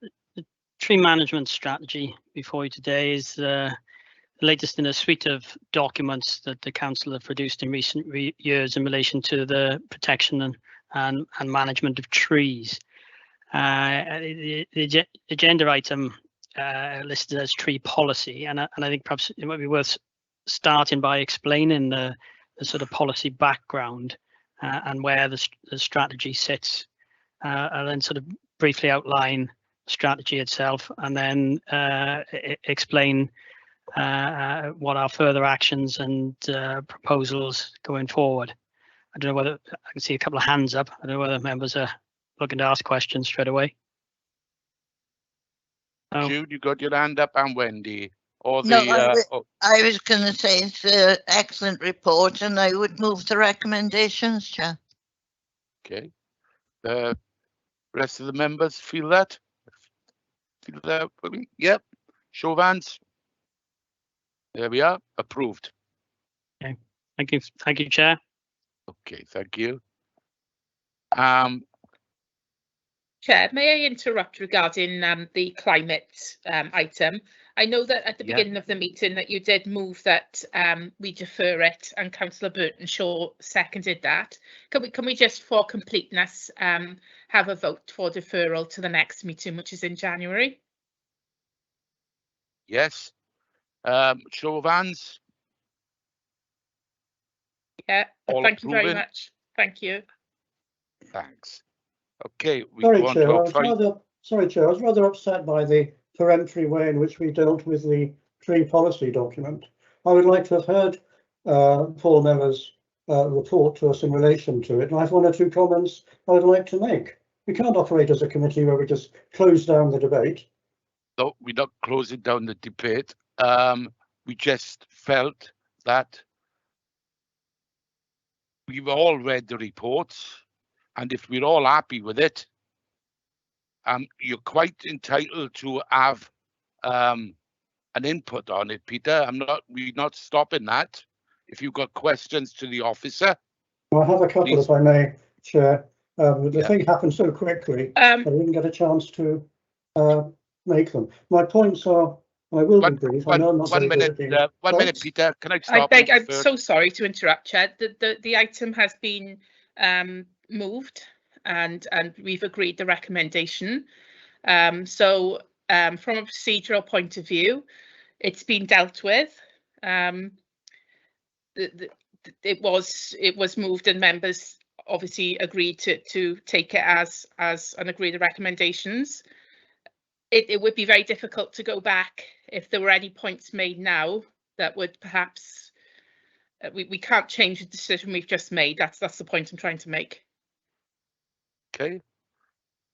tree management strategy before you today is the latest in a suite of documents that the Council have produced in recent years in relation to the protection and management of trees. The agenda item listed as tree policy, and I think perhaps it might be worth starting by explaining the sort of policy background and where the strategy sits, and then sort of briefly outline the strategy itself, and then explain what are further actions and proposals going forward. I don't know whether I can see a couple of hands up. I don't know whether members are looking to ask questions straight away. Oh. Jude, you got your hand up, and Wendy. Or the, no, I was going to say it's an excellent report, and I would move the recommendations, Chair. Okay. The rest of the members feel that? Feel that? Yep. Show of hands. There we are. Approved. Okay. Thank you, Chair. Okay, thank you. Chair, may I interrupt regarding the climate item? I know that at the beginning of the meeting that you did move that we defer it, and Councillor Burton-Shaw seconded that. Can we just, for completeness, have a vote for deferral to the next meeting, which is in January? Yes. Show of hands. Yeah. Thank you very much. Thank you. Thanks. Okay. Sorry, Chair. I was rather upset by the peremptory way in which we dealt with the tree policy document. I would like to have heard Paul Miller's report to us in relation to it, and I have one or two comments I would like to make. We can't operate as a committee where we just close down the debate. No, we're not closing down the debate. We just felt that we've all read the reports, and if we're all happy with it, you're quite entitled to have an input on it, Peter. We're not stopping that. If you've got questions to the officer. Well, I have a couple, if I may, Chair. The thing happened so quickly, I didn't get a chance to make them. My points are, I will be brief. I know I'm not one minute, Peter. Can I stop? I'm so sorry to interrupt, Chair. The item has been moved, and we've agreed the recommendation. So from a procedural point of view, it's been dealt with. It was moved, and members obviously agreed to take it as and agree the recommendations. It would be very difficult to go back if there were any points made now that would perhaps we can't change the decision we've just made. That's the point I'm trying to make. Okay.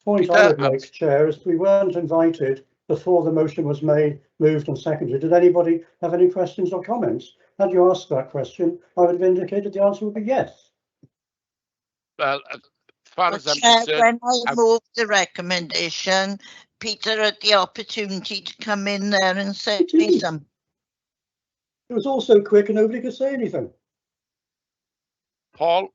Point I would make, Chair, is we weren't invited before the motion was made, moved and seconded. Did anybody have any questions or comments? Had you asked that question, I would have indicated the answer would be yes. Well, as far as I'm Chair, concerned, when I moved the recommendation, Peter had the opportunity to come in there and say something. It was all so quick and nobody could say anything. Paul?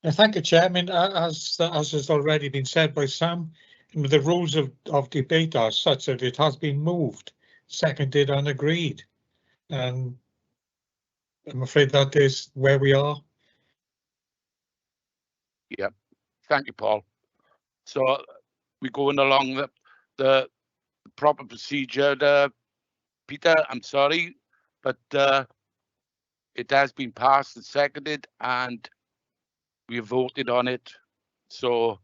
Thank you, Chair. I mean, as has already been said by Sam, the rules of debate are such that it has been moved, seconded and agreed. And I'm afraid that is where we are. Yeah, thank you, Paul. So we're going along the proper procedure. Peter, I'm sorry, but it has been passed and seconded, and we voted on it. So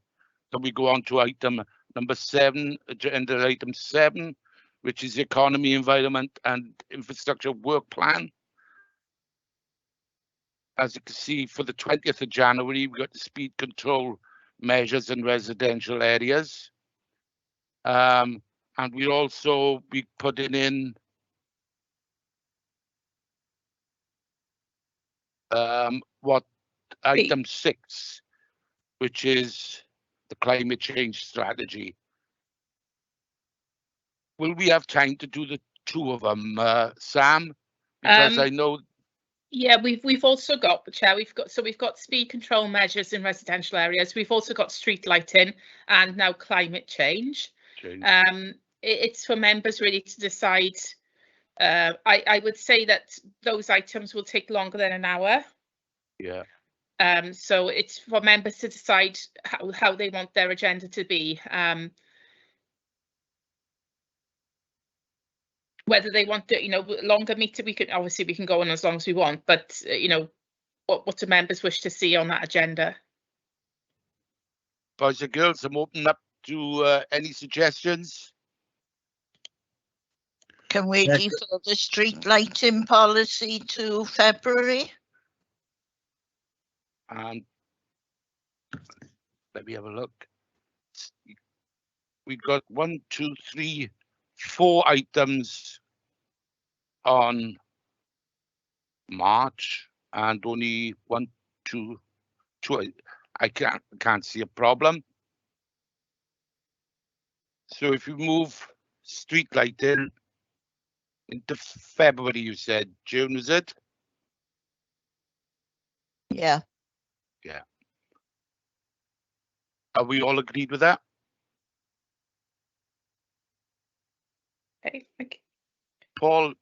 then we go on to item number 7, agenda item 7, which is the economy, environment and infrastructure work plan. As you can see, for the 20th of January, we got the speed control measures in residential areas. And we'll also be putting in item 6, which is the climate change strategy. will we have time to do the two of them, Sam? Because I know. Yeah, we've also got, Chair, we've got speed control measures in residential areas. We've also got street lighting and now climate change. It's for members really to decide. I would say that those items will take longer than an hour. Yeah. So it's for members to decide how they want their agenda to be. Whether they want to, longer meeting, we can go on as long as we want, but what do members wish to see on that agenda? Boys and girls, I'm open up to any suggestions. Can we defer the street lighting policy to February? Let me have a look. We've got 1, 2, 3, 4 items on March, and only 1, 2. I can't see a problem. So if you move street lighting into February, you said June, was it? Yeah. Yeah. Are we all agreed with that? Okay, thank you. Paul,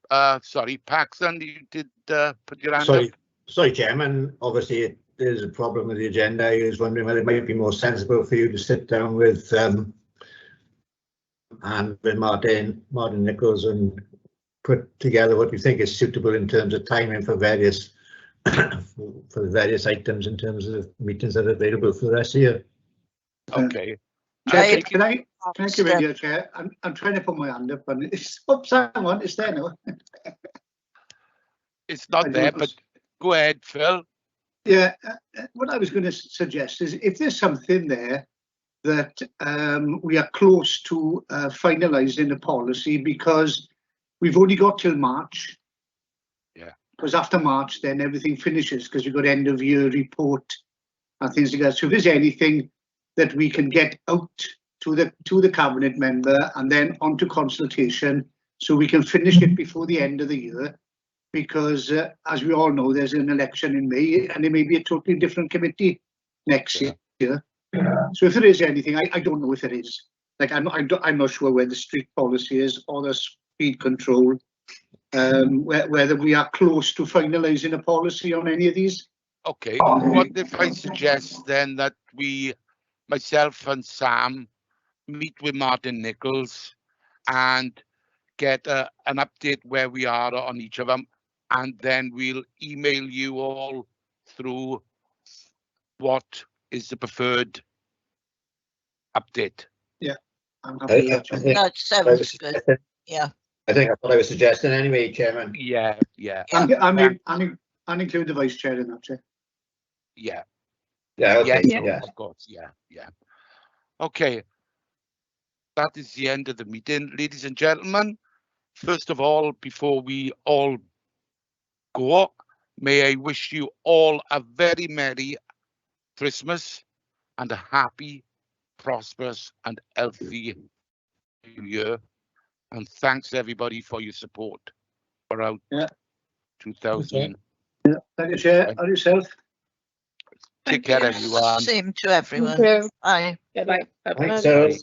sorry, Paxton, you did put your hand up. Sorry, Chairman. Obviously, there's a problem with the agenda. I was wondering whether it might be more sensible for you to sit down with and with Martin Nichols and put together what you think is suitable in terms of timing for various for the various items in terms of meetings that are available for the rest of the year. Okay. Chair, can I give it here, Chair? I'm trying to put my hand up and it's someone, it's there now. It's not there, but go ahead, Phil. Yeah, what I was going to suggest is if there's something there that we are close to finalising a policy, because we've only got till March. Yeah. Because after March, then everything finishes because you've got end of year report and things like that. So if there's anything that we can get out to the cabinet member and then onto consultation, so we can finish it before the end of the year, because as we all know, there's an election in May and it may be a totally different committee next year. So if there is anything, I don't know if there is. Like I'm not sure where the street policy is or the speed control, whether we are close to finalising a policy on any of these. Okay, what if I suggest then that we, myself and Sam, meet with Martin Nichols and get an update where we are on each of them, and then we'll email you all through what is the preferred update. Yeah, I'm happy with that. That sounds good. Yeah. I think that's what I was suggesting anyway, Chairman. Yeah, yeah. And include the Vice Chair in that, Chair. Yeah. Yeah, okay. Yes, Yeah. of course, yeah. Okay. That is the end of the meeting, ladies and gentlemen. First of all, before we all go, may I wish you all a very Merry Christmas and a happy, prosperous and healthy New Year. And thanks everybody for your support throughout 2000. Yeah, thank you, Chair. And yourself. Take care, everyone. Same to everyone. Thank you. Bye. Bye. Thanks,